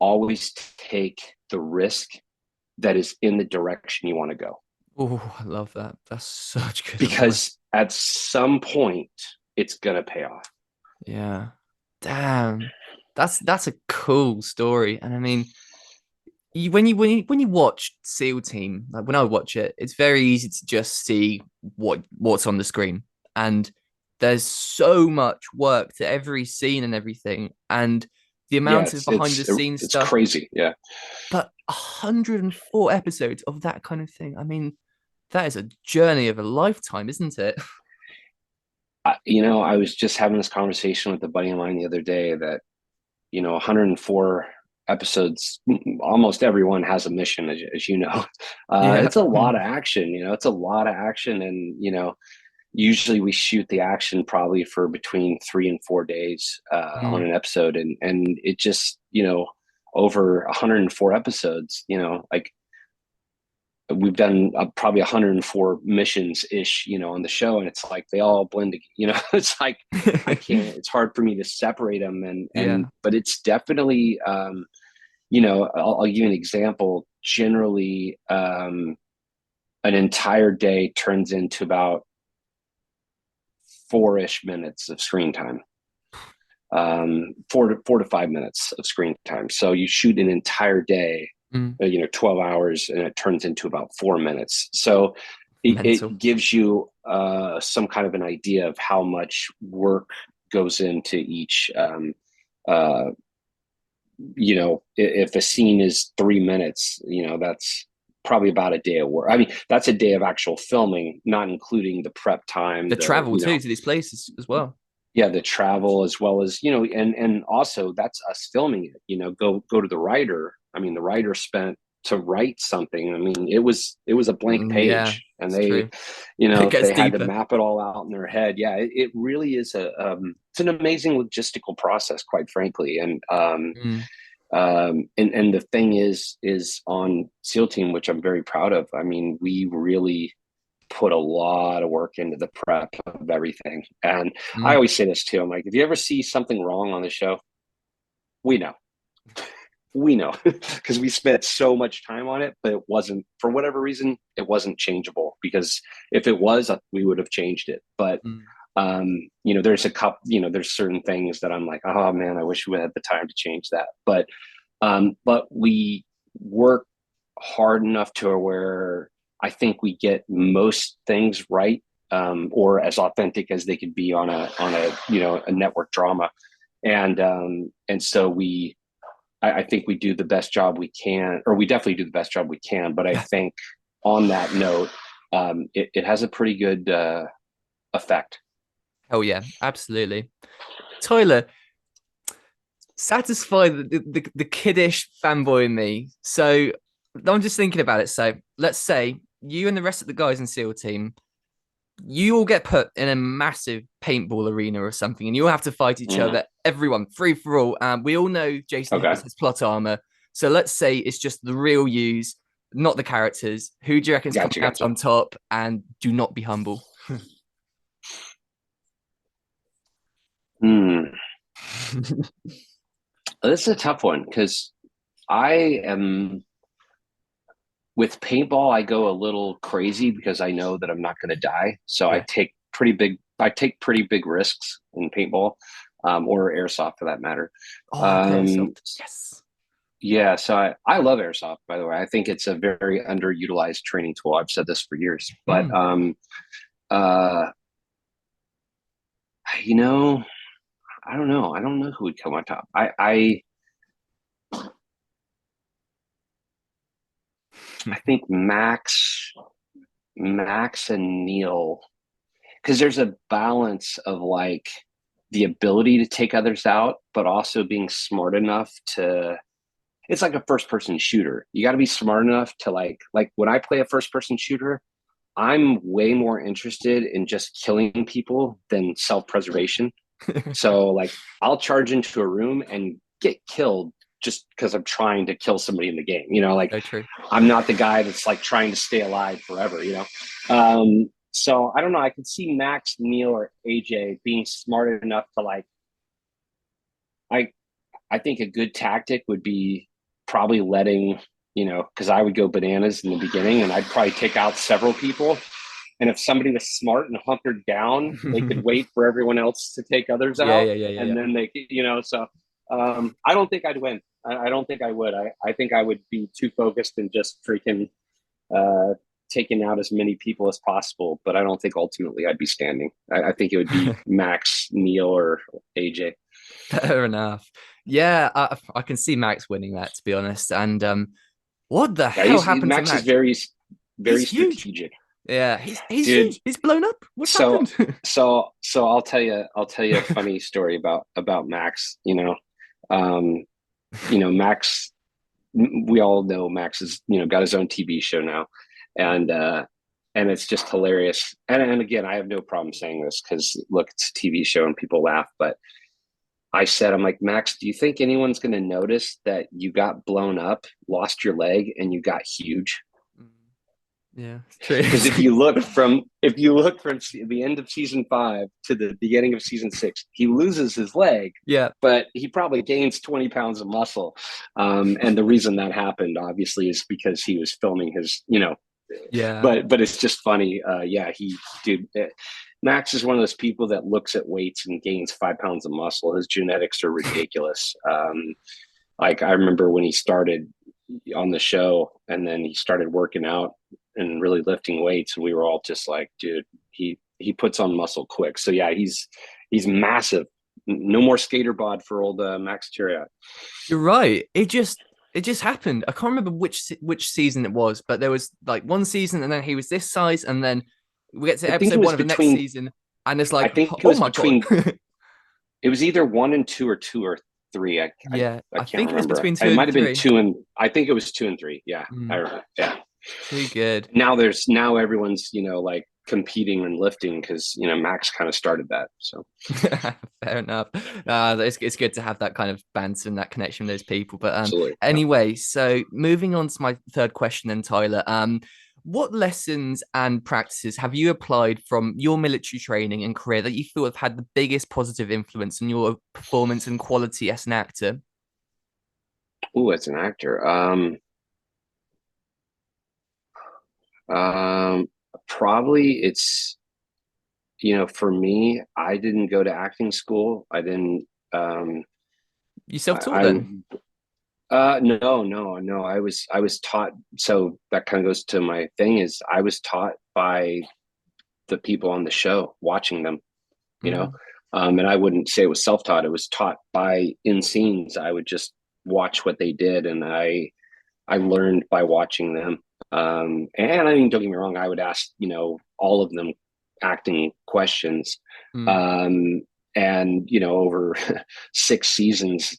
always take the risk that is in the direction you want to go. oh, I love that. That's such good advice. Because at some point it's gonna pay off. Yeah. Damn. That's a cool story. And I mean, when you watch SEAL Team, like when I watch it, it's very easy to just see what's on the screen. And there's so much work to every scene and everything. And the Yeah, amount of it's behind it's the scenes it's stuff, crazy. Yeah. but 104 episodes of that kind of thing. I mean, that is a journey of a lifetime, isn't it? I was just having this conversation with a buddy of mine the other day that 104 episodes, almost everyone has a mission, as you know. Yeah. It's a lot of action. It's a lot of action, and usually we shoot the action probably for between 3 and 4 days on Mm. an episode, and it just over 104 episodes, like we've done probably 104 missions ish, on the show, and it's like they all blend. It's like I can't. It's hard for me to separate them, and Yeah. but it's definitely, I'll give you an example. Generally, an entire day turns into about 4-ish minutes of screen time. 4 to 5 minutes of screen time. So you shoot an entire day, Mm. 12 hours, and it turns into about 4 minutes. So Mental. it gives you some kind of an idea of how much work goes into each. Uh, if a scene is 3 minutes, that's probably about a day of work. I mean, that's a day of actual filming, not including the prep time, The travel too to these places as well. yeah, the travel, as well as and also that's us filming it. Go to the writer. I mean, the writer spent to write something. I mean, it was a blank Yeah, page, and it's they true. It gets they had to deeper. map it all out in their head. Yeah, it really is it's an amazing logistical process, quite frankly. Mm. And the thing is on SEAL Team, which I'm very proud of. I mean, we really put a lot of work into the prep of everything. And I Mm. always say this too. I'm like, if you ever see something wrong on the show, we know. We know because we spent so much time on it, but it wasn't, for whatever reason, it wasn't changeable, because if it was, we would have changed it. But Mm. there's a couple, there's certain things that I'm like, oh man, I wish we had the time to change that. But we work hard enough to where I think we get most things right, or as authentic as they could be on a network drama, and so I think we do the best job we can, or we definitely do the best job we can. But I Yeah. think on that note, it has a pretty good effect. Oh yeah, absolutely. Tyler, satisfy the kiddish fanboy in me. So I'm just thinking about it. So let's say you and the rest of the guys in SEAL team, you all get put in a massive paintball arena or something, and you all have to fight each Mm, other. Everyone, free for all. We all know Jason okay, has his plot armor. So let's say it's just the real yous, not the characters. Who do you reckon's coming gotcha, out gotcha. on top? And do not be humble. Hmm. This is a tough one because I am with paintball. I go a little crazy because I know that I'm not going to die, so Yeah. I take pretty big risks in paintball, or airsoft for that matter. Oh, Um, airsoft. Yes. yeah, so I love airsoft. By the way, I think it's a very underutilized training tool. I've said this for years, but Mm. uh, you know, I don't know. I don't know who would come on top. I think Max and Neil, because there's a balance of like the ability to take others out, but also being smart enough to. It's like a first person shooter. You got to be smart enough to like when I play a first person shooter, I'm way more interested in just killing people than self preservation. So like I'll charge into a room and get killed just because I'm trying to kill somebody in the game. Like So true. I'm not the guy that's like trying to stay alive forever. So I don't know. I could see Max, Neil, or AJ being smart enough to like I I think a good tactic would be probably letting, because I would go bananas in the beginning and I'd probably take out several people. And if somebody was smart and hunkered down, they could wait for everyone else to take others Yeah, out. yeah, yeah, yeah, And yeah. then so I don't think I'd win. I don't think I would. I think I would be too focused and just freaking uh, taking out as many people as possible. But I don't think ultimately I'd be standing. I think it would be Max, Neil, or AJ. Fair enough. Yeah, I can see Max winning that, to be honest. And what the Yeah, hell happened to Max is Max? very, He's very huge. strategic, Yeah, he's dude. huge. He's blown up. What's So, happened? so I'll tell you a funny story about Max. Um, Max. We all know Max is got his own TV show now, and it's just hilarious. And again, I have no problem saying this because look, it's a TV show and people laugh, but I'm like, Max, do you think anyone's going to notice that you got blown up, lost your leg, and you got huge? Yeah, it's true. Because if you look from the end of season 5 to the beginning of season 6, he loses his leg, Yeah, but he probably gains 20 pounds of muscle. And the reason that happened, obviously, is because he was filming his. yeah. But it's just funny. Yeah, dude. Max is one of those people that looks at weights and gains 5 pounds of muscle. His genetics are ridiculous. Like I remember when he started on the show, and then he started working out and really lifting weights, and we were all just like, dude, he puts on muscle quick. So yeah, he's massive. No more skater bod for old Max Chariot. You're right. It just happened. I can't remember which season it was, but there was like one season, and then he was this size, and then we get to I think it episode was one of the next between. season, and it's I like, think it oh was my god. between. It was either 1 and 2 or 2 or 3. Yeah, I I can't think it was remember. between two It and might have been three. 2 and I think it was 2 and 3. Yeah, I Mm, remember. Yeah. too good. Now everyone's like competing and lifting because Max kind of started that. So Fair enough. It's good to have that kind of banter and that connection with those people. But absolutely. Yeah. anyway, so moving on to my third question, then Tyler. What lessons and practices have you applied from your military training and career that you feel have had the biggest positive influence on your performance and quality as an actor? Ooh, as an actor. Um, Probably it's for me, I didn't go to acting school. I didn't. You self-taught I then? No, no, no. I was taught. So that kind of goes to my thing is I was taught by the people on the show, watching them. You know, Mm, and I wouldn't say it was self-taught. It was taught by in scenes. I would just watch what they did, and I learned by watching them. And I mean, don't get me wrong, I would ask, all of them acting questions. mm. Um, And over 6 seasons,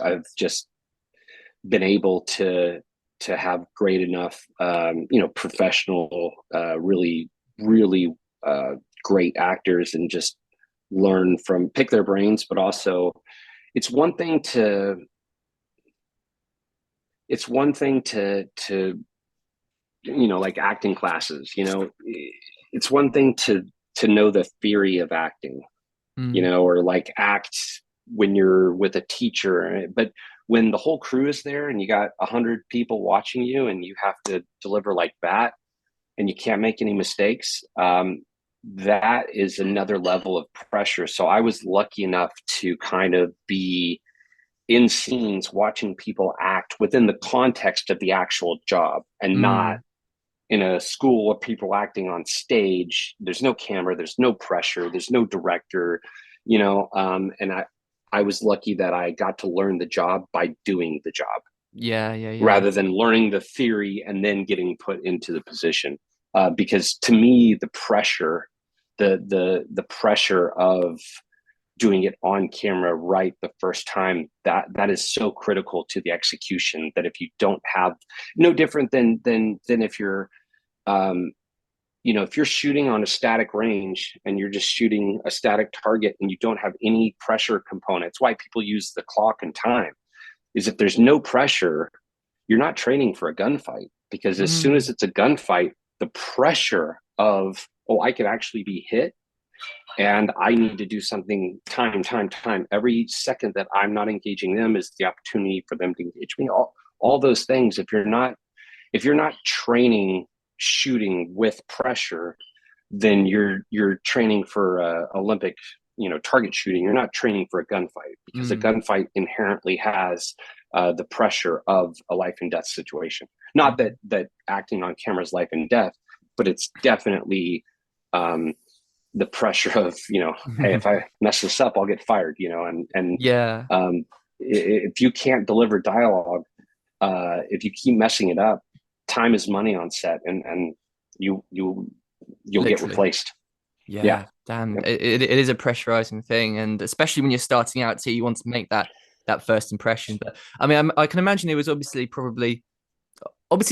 I've just been able to have great enough, professional, really, really great actors, and just learn from, pick their brains. But also, it's one thing to it's one thing to like acting classes. It's one thing to know the theory of acting, Mm. or like act when you're with a teacher. But when the whole crew is there and you got 100 people watching you and you have to deliver like that, and you can't make any mistakes, that is another level of pressure. So I was lucky enough to kind of be in scenes watching people act within the context of the actual job, and not Mm. in a school of people acting on stage. There's no camera, there's no pressure, there's no director, and I was lucky that I got to learn the job by doing the job, Yeah, yeah, yeah. rather than learning the theory and then getting put into the position. Because to me, the pressure, the pressure of doing it on camera right the first time, that is so critical to the execution, that if you don't have, no different than if you're, um, if you're shooting on a static range and you're just shooting a static target and you don't have any pressure components. Why people use the clock and time is, if there's no pressure, you're not training for a gunfight, because as soon as Mm. it's a gunfight, the pressure of, oh, I could actually be hit, and I need to do something time. Every second that I'm not engaging them is the opportunity for them to engage me. All those things. If you're not training shooting with pressure, then you're training for Olympic, target shooting. You're not training for a gunfight, because a Mm. gunfight inherently has the pressure of a life and death situation. Not that Mm. acting on camera is life and death, but it's definitely, um, the pressure of, hey, if I mess this up, I'll get fired. And Yeah, um, if you can't deliver dialogue, if you keep messing it up, time is money on set, and you'll get literally. replaced. Yeah. Yeah, damn. Yep. It is a pressurizing thing, and especially when you're starting out too, you want to make that first impression. But I mean, I can imagine it was obviously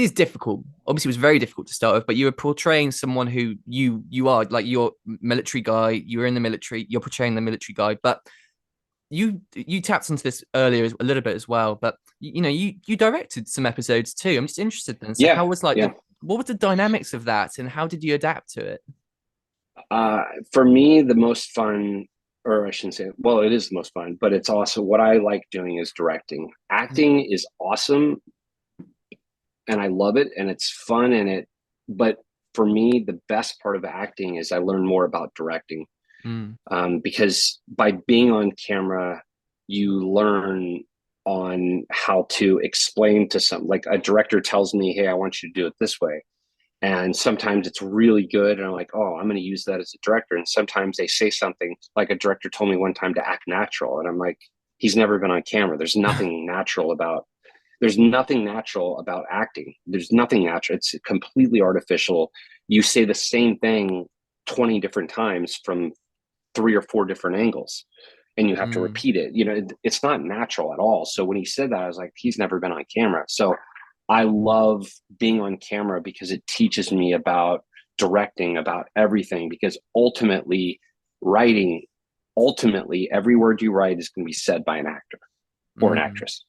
it's difficult. Obviously, it was very difficult to start with. But you were portraying someone who you are, like, you're military guy. You're in the military. You're portraying the military guy. But you tapped into this earlier a little bit as well. But you directed some episodes too. I'm just interested then. So Yeah. how was like Yeah. the what was the dynamics of that, and how did you adapt to it? Uh, for me, the most fun, or I shouldn't say, well, it is the most fun, but it's also what I like doing is directing. Acting is awesome, and I love it, and it's fun, but for me, the best part of acting is I learn more about directing. Mm. Because by being on camera, you learn on how to explain to some, like a director tells me, hey, I want you to do it this way. And sometimes it's really good. And I'm like, oh, I'm going to use that as a director. And sometimes they say something, like a director told me one time to act natural. And I'm like, he's never been on camera. There's nothing natural about acting. There's nothing natural. It's completely artificial. You say the same thing 20 different times from 3 or 4 different angles, and you have to Mm. repeat it. It's not natural at all. So when he said that, I was like, he's never been on camera. So I love being on camera because it teaches me about directing, about everything, because writing ultimately every word you write is going to be said by an actor or an Mm. actress.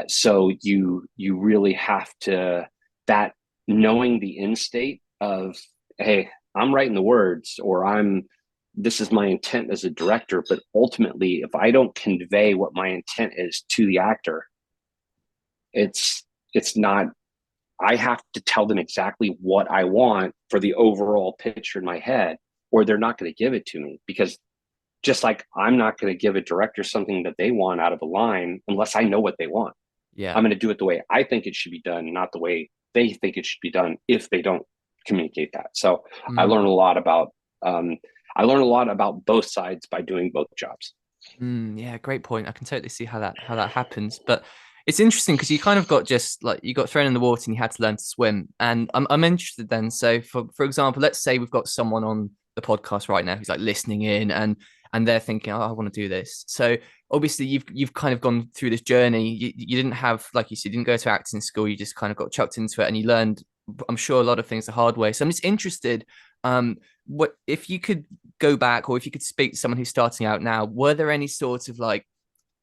So you really have to, that, knowing the end state of, hey, I'm writing the words, or this is my intent as a director, but ultimately, if I don't convey what my intent is to the actor, it's not, I have to tell them exactly what I want for the overall picture in my head, or they're not going to give it to me. Because just like I'm not going to give a director something that they want out of a line unless I know what they want. Yeah. I'm going to do it the way I think it should be done, not the way they think it should be done, if they don't communicate that. So I learned Mm. a lot about, um, both sides by doing both jobs. Mm. Yeah, great point. I can totally see how that happens. But it's interesting because you kind of got just like you got thrown in the water and you had to learn to swim. And I'm interested then. So for example, let's say we've got someone on the podcast right now, who's like listening in, and they're thinking, oh, I want to do this. So obviously you've kind of gone through this journey. You didn't have, like you said, you didn't go to acting school. You just kind of got chucked into it, and you learned, I'm sure, a lot of things the hard way. So I'm just interested, what if you could go back, or if you could speak to someone who's starting out now, were there any sort of like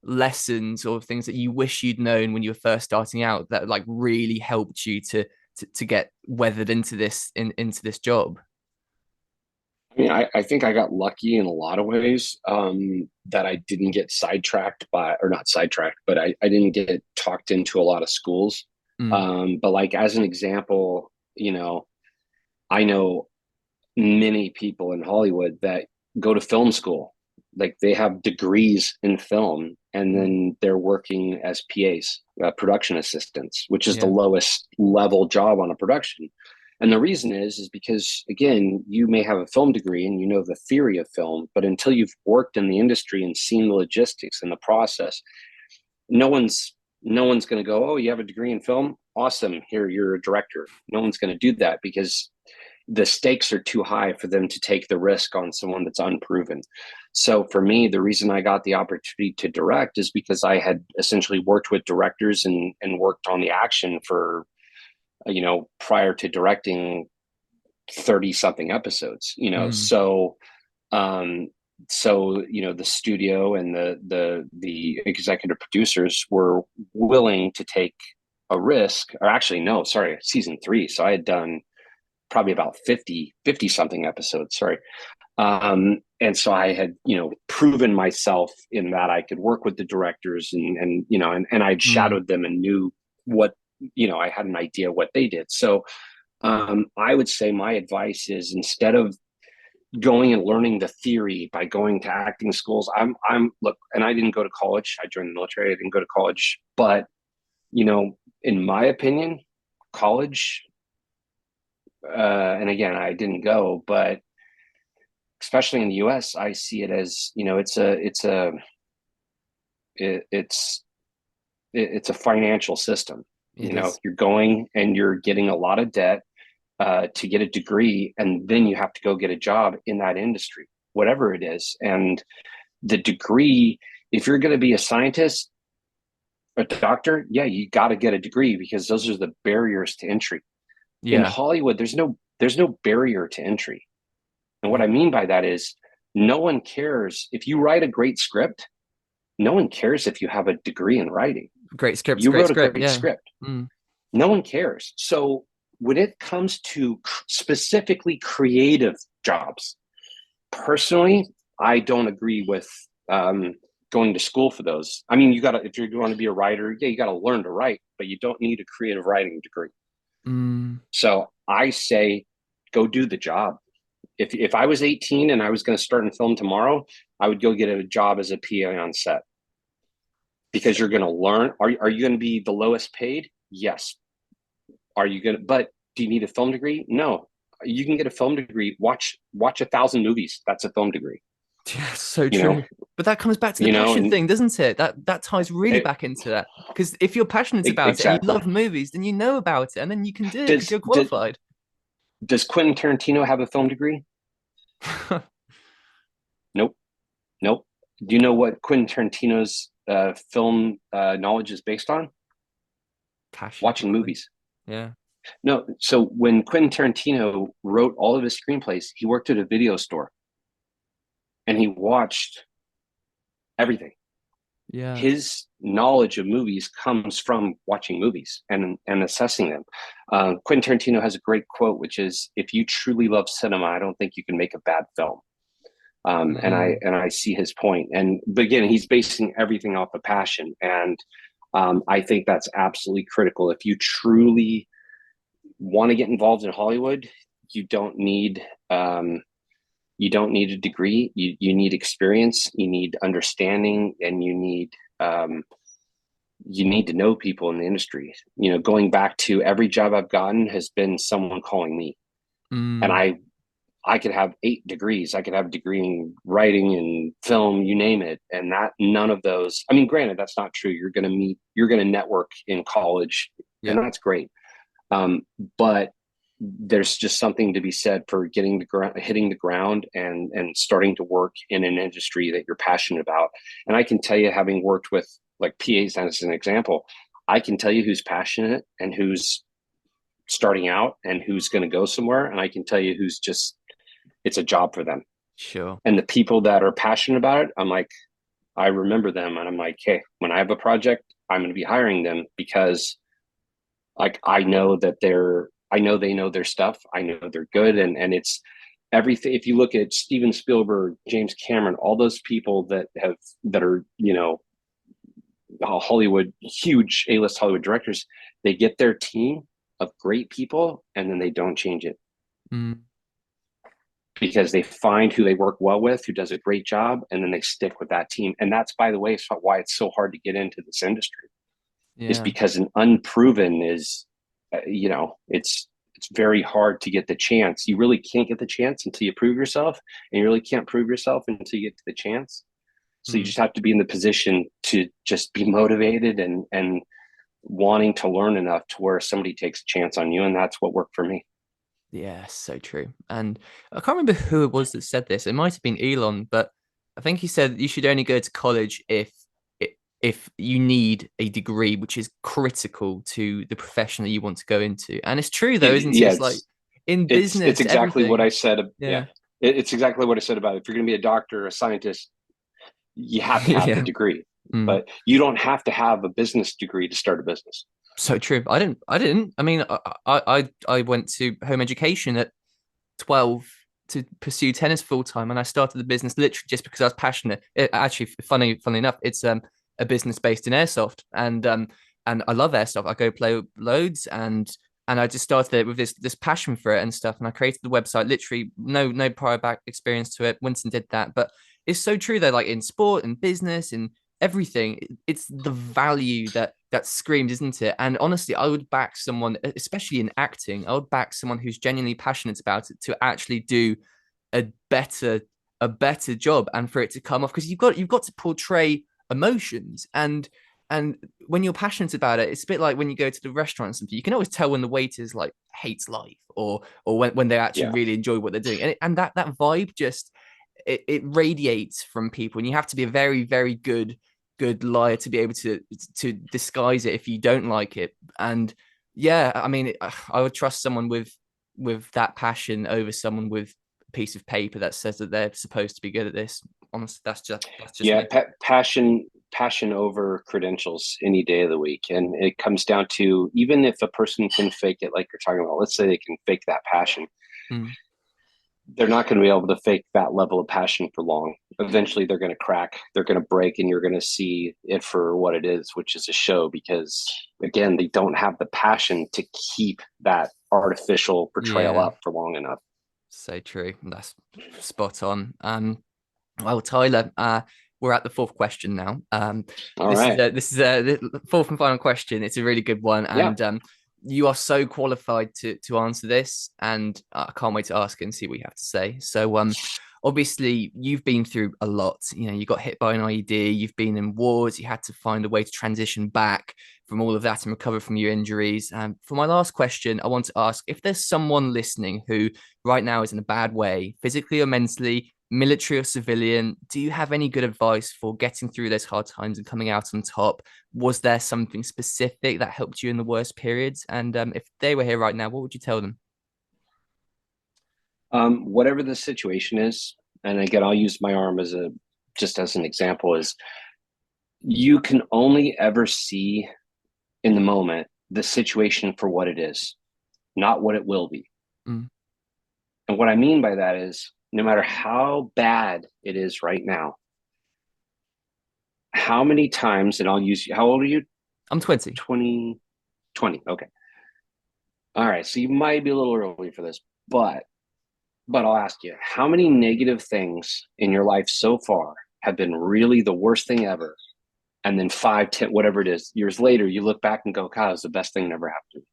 lessons or things that you wish you'd known when you were first starting out that like really helped you to get weathered into into this job? I mean, I think I got lucky in a lot of ways, that I didn't get sidetracked by, or not sidetracked, but I didn't get talked into a lot of schools. Mm, But like as an example, I know many people in Hollywood that go to film school. Like they have degrees in film, and mm, then they're working as PAs, production assistants, which is the yeah. lowest level job on a production. And the reason is because again, you may have a film degree and you know the theory of film, but until you've worked in the industry and seen the logistics and the process, no one's no one's going to go, oh, you have a degree in film, awesome, here you're a director. No one's going to do that because the stakes are too high for them to take the risk on someone that's unproven. So for me, the reason I got the opportunity to direct is because I had essentially worked with directors and worked on the action for, prior to directing 30 something episodes, Mm, um, the studio and the executive producers were willing to take a risk, or actually, no, sorry, season three. So I had done probably about 50 something episodes. Sorry. And so I had, proven myself in that I could work with the directors and I'd mm, shadowed them and knew what, I had an idea what they did. So I would say my advice is instead of going and learning the theory by going to acting schools, look, and I didn't go to college. I joined the military. I didn't go to college, but, in my opinion, college, and again, I didn't go, but especially in the US, I see it as, it's it's a financial system. it is. You're going and you're getting a lot of debt to get a degree, and then you have to go get a job in that industry, whatever it is. And the degree, if you're going to be a scientist, a doctor, yeah, you got to get a degree because those are the barriers to entry. In Yeah. Hollywood, there's no barrier to entry. And what Yeah. I mean by that is no one cares if you write a great script. No one cares if you have a degree in writing. Great scripts, You great wrote a script. great Yeah. script. Mm, No one cares. So when it comes to specifically creative jobs, personally, I don't agree with going to school for those. I mean, if you're going to be a writer, yeah, you got to learn to write, but you don't need a creative writing degree. mm, So I say, go do the job. If I was 18 and I was going to start in film tomorrow, I would go get a job as a PA on set because you're going to learn. Are you going to be the lowest paid? Yes. Are you going to, but do you need a film degree? No. You can get a film degree. Watch 1,000 movies. That's a film degree, yeah, so you know, true. But that comes back to the passion and thing, doesn't it? That ties really it, back into that. Because if you're passionate about it and you exactly. love movies, then you know about it, and then you can do it because Does, you're does, qualified. does Quentin Tarantino have a film degree? Nope. Nope. Do you know what Quentin Tarantino's film knowledge is based on? Passion, Watching probably. movies. Yeah. No, so when Quentin Tarantino wrote all of his screenplays, he worked at a video store and he watched everything. Yeah. His knowledge of movies comes from watching movies and assessing them. Quentin Tarantino has a great quote, which is, "If you truly love cinema, I don't think you can make a bad film." And I Mm, and I see his point. And but again, he's basing everything off of passion, and I think that's absolutely critical. If you truly want to get involved in Hollywood, you don't need um, you don't need a degree. You need experience. You need understanding, and um, you need to know people in the industry. Going back to every job I've gotten has been someone calling me, and mm, I could have 8 degrees. I could have a degree in writing and film, you name it. And that none of those, I mean, granted, that's not true. You're going to network in college, yeah. and that's great. Um, but there's just something to be said for getting the ground, hitting the ground, and starting to work in an industry that you're passionate about. And I can tell you, having worked with like PAs as an example, I can tell you who's passionate and who's starting out and who's going to go somewhere. And I can tell you who's just, it's a job for them. Sure. And the people that are passionate about it, I'm like, I remember them and I'm like, hey, when I have a project, I'm going to be hiring them because like I know that I know they know their stuff. I know they're good. And it's everything. If you look at Steven Spielberg, James Cameron, all those people that are, Hollywood, huge A-list Hollywood directors, they get their team of great people and then they don't change it. Mm. Because they find who they work well with, who does a great job, and then they stick with that team. And that's, by the way, why it's so hard to get into this industry, is Yeah. because an unproven is, it's very hard to get the chance. You really can't get the chance until you prove yourself, and you really can't prove yourself until you get to the chance. So you Mm. just have to be in the position to just be motivated and wanting to learn enough to where somebody takes a chance on you, and that's what worked for me. Yeah, so true. And I can't remember who it was that said this. It might have been Elon, but I think he said you should only go to college if you need a degree, which is critical to the profession that you want to go into. And it's true though, isn't it? Yeah, It's like in it's business, exactly what I everything. said. Yeah, Yeah. it's exactly what I said about it. If you're going to be a doctor or a scientist, you have to have the Yeah. degree, Mm. but you don't have to have a business degree to start a business. So true. I didn't. I mean, I went to home education at 12 to pursue tennis full time, and I started the business literally just because I was passionate. Actually, funny enough, it's a business based in airsoft, and I love airsoft. I go play loads, and I just started it with this passion for it and stuff. And I created the website, literally no prior back experience to it. Winston did that, but it's so true though. Like in sport and business and everything, it's the value that screams, isn't it? And honestly, I would back someone, especially in acting, I would back someone who's genuinely passionate about it to actually do a better a better job and for it to come off, because you've got to portray emotions, and when you're passionate about it, it's a bit like when you go to the restaurant or something. You can always tell when the waiters like hates life, or when they actually Yeah, really enjoy what they're doing, and that vibe just it radiates from people, and you have to be a very very good liar to be able to disguise it if you don't like it. And yeah, I mean, I would trust someone with that passion over someone with a piece of paper that says that they're supposed to be good at this. Honestly, that's just yeah, me. passion over credentials any day of the week, and it comes down to, even if a person can fake it, like you're talking about. Let's say they can fake that passion, Mm. they're not going to be able to fake that level of passion for long. Eventually, they're going to crack, they're going to break, and you're going to see it for what it is, which is a show. Because again, they don't have the passion to keep that artificial portrayal Yeah, up for long enough. so true. That's spot on. Well, Tyler, we're at the fourth question now. All This is right. the fourth and final question. It's a really good one, Yeah. and you are so qualified to answer this, and I can't wait to ask it and see what you have to say. So, obviously, you've been through a lot. You know, you got hit by an IED. You've been in wars. You had to find a way to transition back from all of that and recover from your injuries. For my last question, I want to ask if there's someone listening who right now is in a bad way, physically or mentally, military or civilian, do you have any good advice for getting through those hard times and coming out on top? Was there something specific that helped you in the worst periods? And if they were here right now, what would you tell them? Whatever the situation is, and again, I'll use my arm as a just as an example, is you can only ever see in the moment the situation for what it is, not what it will be. Mm. And what I mean by that is, no matter how bad it is right now, how many times, and I'll use, how old are you? I'm 20. 20, 20. Okay. All right. So you might be a little early for this, but I'll ask you, how many negative things in your life so far have been really the worst thing ever? And then 5, 10, whatever it is, years later, you look back and go, God, it was the best thing that ever happened to me.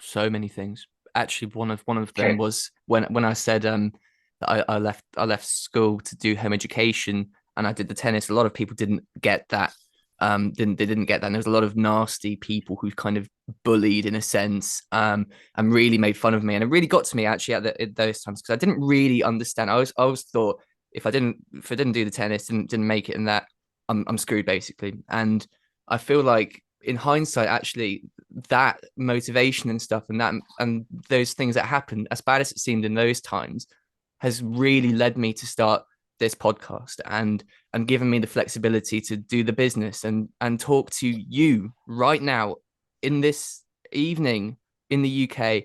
So many things. Actually, one of them Okay. was when I said that I left school to do home education and I did the tennis. A lot of people didn't get that they didn't get that. And there was a lot of nasty people who kind of bullied in a sense, and really made fun of me. And it really got to me actually at those times, because I didn't really understand. I always thought if I didn't do the tennis, didn't make it in that, I'm screwed basically. And I feel like in hindsight, actually, that motivation and stuff, and those things that happened, as bad as it seemed in those times, has really led me to start this podcast, and given me the flexibility to do the business and talk to you right now in this evening in the UK.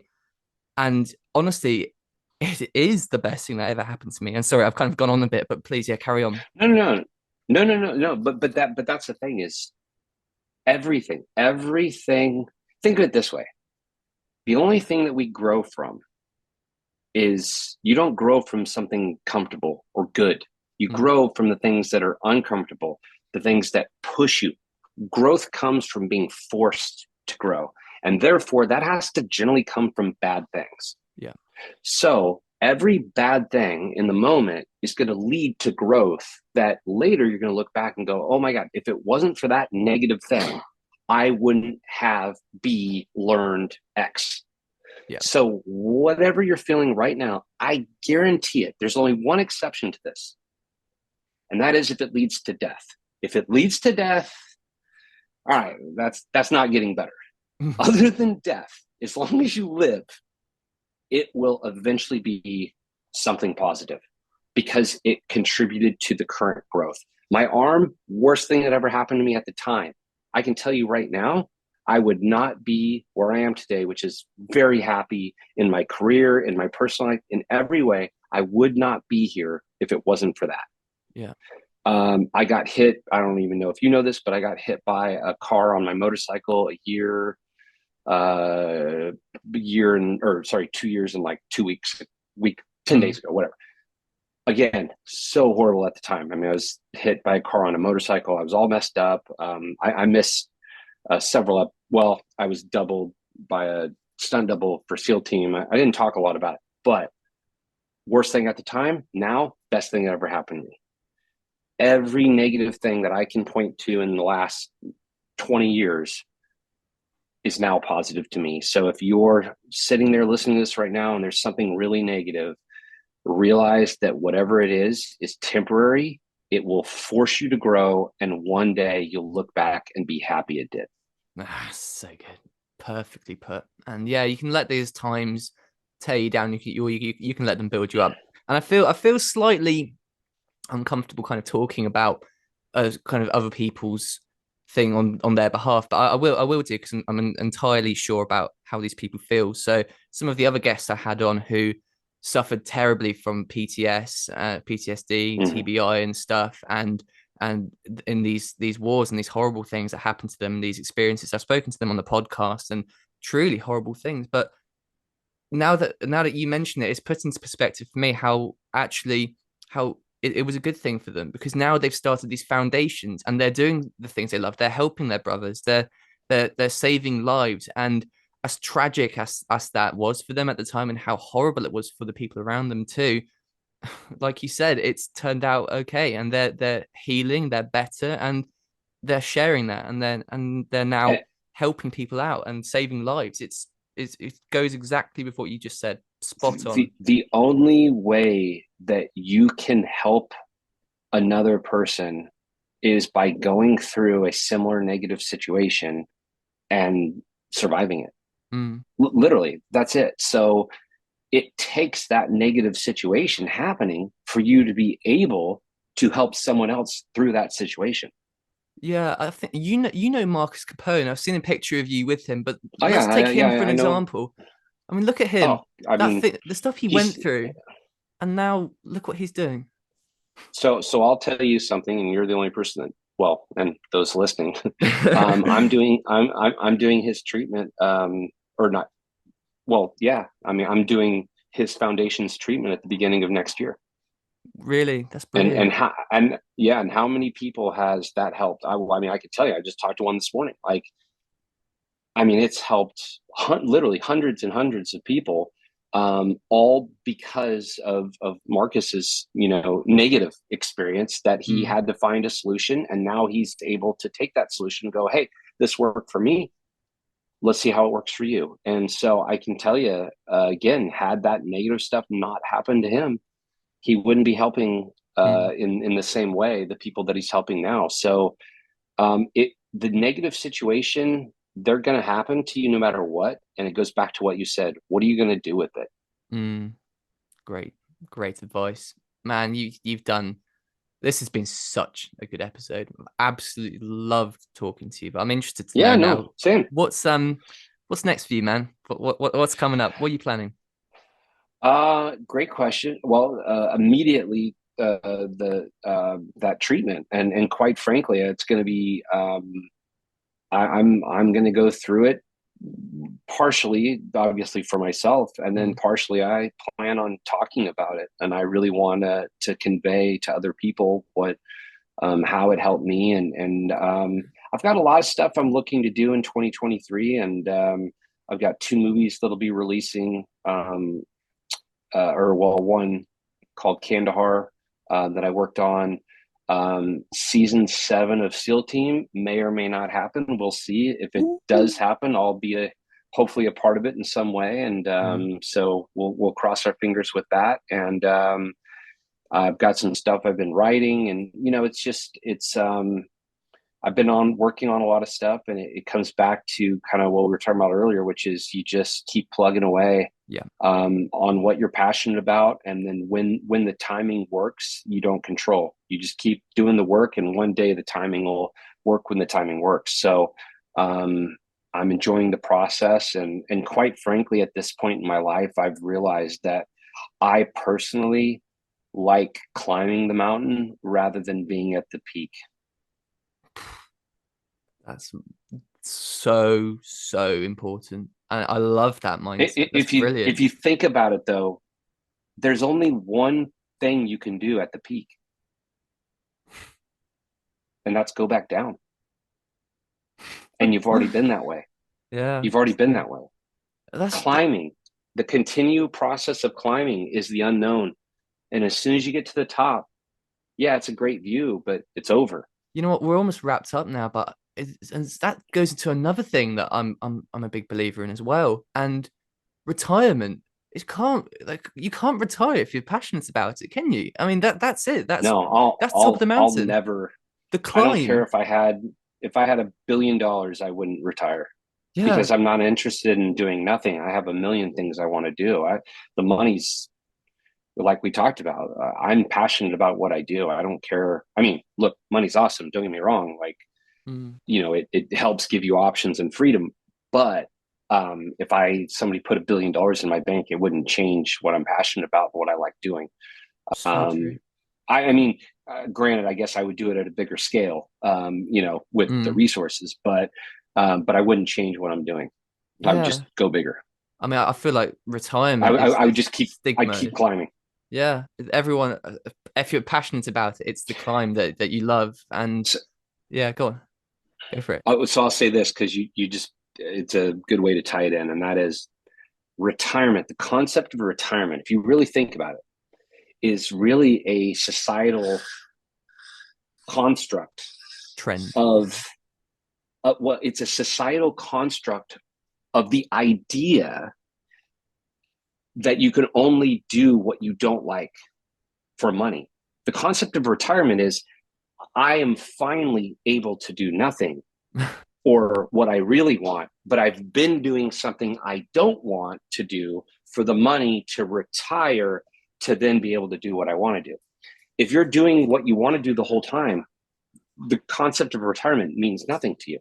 And honestly, it is the best thing that ever happened to me. And sorry, I've kind of gone on a bit, but please, yeah, carry on. No. But that's the thing is everything. Think of it this way: the only thing that we grow from is you don't grow from something comfortable or good. You Mm, grow from the things that are uncomfortable, the things that push you. Growth comes from being forced to grow. And therefore, that has to generally come from bad things. yeah, So every bad thing in the moment is going to lead to growth that later you're going to look back and go, oh my God, if it wasn't for that negative thing, I wouldn't have learned X. yeah. So whatever you're feeling right now, I guarantee it. There's only one exception to this, and that is if it leads to death. If it leads to death, all right, that's not getting better. Other than death, as long as you live, it will eventually be something positive because it contributed to the current growth. My arm, worst thing that ever happened to me at the time. I can tell you right now, I would not be where I am today, which is very happy in my career, in my personal life, in every way. I would not be here if it wasn't for that. Yeah. I got hit. I don't even know if you know this, but I got hit by a car on my motorcycle uh, 2 years and like 2 weeks, 10 Mm. days ago, whatever. Again, so horrible at the time. I mean, I was hit by a car on a motorcycle. I was all messed up. I missed several. Well, I was doubled by a stunt double for SEAL team. I didn't talk a lot about it, but worst thing at the time, now best thing that ever happened to me. Every negative thing that I can point to in the last 20 years is now positive to me. So if you're sitting there listening to this right now and there's something really negative, realize that whatever it is temporary. It will force you to grow. And one day you'll look back and be happy it did. Ah, so good. Perfectly put. And yeah, you can let these times tear you down. You can let them build you up. And I feel slightly uncomfortable kind of talking about kind of other people's thing on their behalf, but I will do, because I'm entirely sure about how these people feel. So some of the other guests I had on who suffered terribly from PTSD, Mm-hmm. TBI, and stuff, and in these wars and these horrible things that happen to them, these experiences. I've spoken to them on the podcast, and truly horrible things. But now that you mention it, it's put into perspective for me how actually how it was a good thing for them, because now they've started these foundations and they're doing the things they love. They're helping their brothers. They're saving lives. And as tragic as that was for them at the time, and how horrible it was for the people around them too, like you said, it's turned out okay, and they're healing, they're better, and they're sharing that, and they're now helping people out and saving lives. It goes exactly with what you just said. Spot on. The only way that you can help another person is by going through a similar negative situation and surviving it. Mm. Literally, that's it. So it takes that negative situation happening for you to be able to help someone else through that situation. Yeah, I think you know Marcus Capone. I've seen a picture of you with him, but Oh let's take him for yeah, an I know. example. I mean, look at him. Oh, I That mean, thing, the stuff he he's went through, and now look what he's doing. so I'll tell you something, and you're the only person that, well, and those listening, I'm doing his treatment, or not. Well, yeah, I mean, I'm doing his foundation's treatment at the beginning of next year. Really, that's And brilliant. how, and yeah, and how many people has that helped? I mean, I could tell you, I just talked to one this morning. Like, I mean, it's helped literally hundreds and hundreds of people. all because of Marcus's, negative experience that he Mm, had to find a solution, and now he's able to take that solution and go, hey, this worked for me. Let's see how it works for you. And so I can tell you, again, had that negative stuff not happened to him, he wouldn't be helping mm, in the same way the people that he's helping now. So the negative situation, they're going to happen to you no matter what. And it goes back to what you said. What are you going to do with it? mm. Great, great advice, man. You've done. This has been such a good episode. I've absolutely loved talking to you. But I'm interested to Yeah, know no, now same. what's next for you, man? What's coming up? What are you planning? Great question. Well, immediately the that treatment, and quite frankly, it's going to be I'm going to go through it partially, obviously for myself, and then Mm, partially I plan on talking about it, and I really want to convey to other people what how it helped me, and I've got a lot of stuff I'm looking to do in 2023, and I've got two movies that'll be releasing. Or well, one called Kandahar that I worked on. Season 7 of SEAL Team may or may not happen. We'll see. If it does happen, I'll be hopefully a part of it in some way, and mm. so we'll cross our fingers with that. And I've got some stuff I've been writing, and it's I've been on working on a lot of stuff, and it comes back to kind of what we were talking about earlier, which is you just keep plugging away Yeah, on what you're passionate about, and then when the timing works, you don't control. You just keep doing the work, and one day the timing will work when the timing works. So I'm enjoying the process, and quite frankly, at this point in my life, I've realized that I personally like climbing the mountain rather than being at the peak. that's so important. And I love that mindset. That's If brilliant. you think about it, though, there's only one thing you can do at the peak, and that's go back down. And you've already been that way. Yeah, You've already been that way. that's Climbing, the continued process of climbing is the unknown. And as soon as you get to the top, yeah, it's a great view, but it's over. you know what? We're almost wrapped up now, but and that goes into another thing that I'm a big believer in as well. And retirement is can't like you can't retire if you're passionate about it, can you? I mean that's it. No, That's top of the I'll mountain. never. The I don't care climb. if I had $1 billion, I wouldn't retire Yeah. because I'm not interested in doing nothing. I have a million things I want to do. The money's like we talked about. I'm passionate about what I do. I don't care. I mean, look, money's awesome. Don't get me wrong. Like, Mm, it helps give you options and freedom. But if somebody put $1 billion in my bank, it wouldn't change what I'm passionate about, what I like doing. so true. Um, I mean, granted, I guess I would do it at a bigger scale, with the Mm, resources, but I wouldn't change what I'm doing. I would just yeah. go bigger. I mean, I feel like retirement I would is just I'd stigma. keep climbing. Yeah. Everyone, if you're passionate about it, it's the climb that you love. And So, yeah, go on, go for it. so I'll say this because you just it's a good way to tie it in, and that is retirement. The concept of retirement, if you really think about it, is really a societal construct Trend. of well, it's a societal construct of the idea that you can only do what you don't like for money. The concept of retirement is I am finally able to do nothing or what I really want, but I've been doing something I don't want to do for the money to retire to then be able to do what I want to do. If you're doing what you want to do the whole time, the concept of retirement means nothing to you.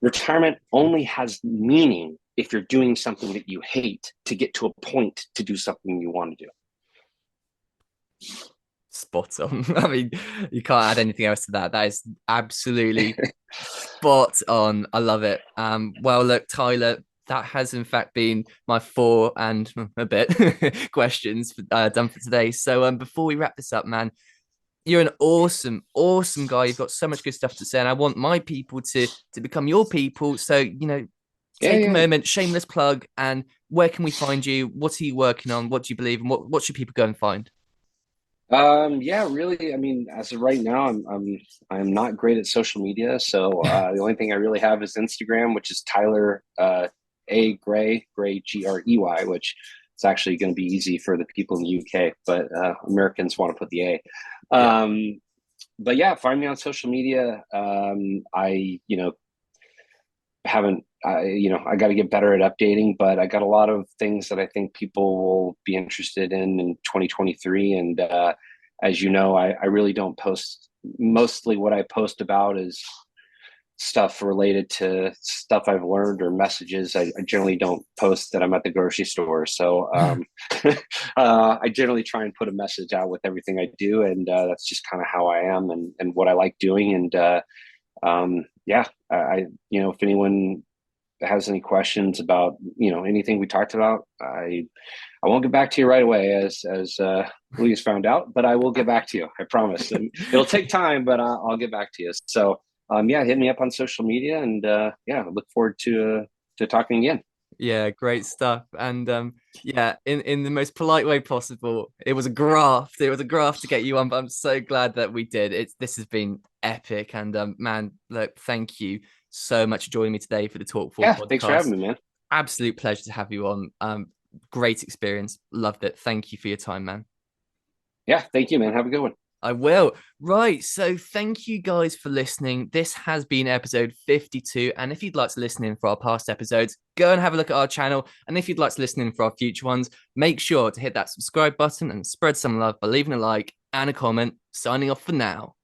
Retirement only has meaning if you're doing something that you hate to get to a point to do something you want to do. Spot on. I mean, you can't add anything else to that. That is absolutely spot on. I love it. Well, look, Tyler, that has in fact been my 4 and a bit questions done for today. So before we wrap this up, man, you're an awesome guy. You've got so much good stuff to say, and I want my people to become your people. So Yeah, take a yeah. moment, shameless plug, and where can we find you? What are you working on? What do you believe? And what should people go and find? Yeah, really. I mean, as of right now, I'm not great at social media, so the only thing I really have is Instagram, which is Tyler A Gray Grey, which is actually going to be easy for the people in the UK, but Americans want to put the A. Yeah. But yeah, find me on social media. I haven't I got to get better at updating, but I got a lot of things that I think people will be interested in 2023. And as you know, I really don't post. Mostly what I post about is stuff related to stuff I've learned or messages. I generally don't post that I'm at the grocery store. So I generally try and put a message out with everything I do. And that's just kind of how I am, and what I like doing. And yeah, if anyone has any questions about anything we talked about, I won't get back to you right away, as Louise found out, but I will get back to you. I promise. And it'll take time, but I'll get back to you. So yeah, hit me up on social media, and yeah, look forward to talking again. Yeah, great stuff. And yeah, in the most polite way possible, it was a graft. It was a graft to get you on, but I'm so glad that we did. This has been epic. And man, look, thank you so much for joining me today for the Talk4 Yeah, thanks for podcast. having me, man. Absolute pleasure to have you on. Great experience. Loved it. Thank you for your time, man. Yeah, thank you, man. Have a good one. I will. Right. So thank you guys for listening. This has been episode 52. And if you'd like to listen in for our past episodes, go and have a look at our channel. And if you'd like to listen in for our future ones, make sure to hit that subscribe button and spread some love by leaving a like and a comment. Signing off for now.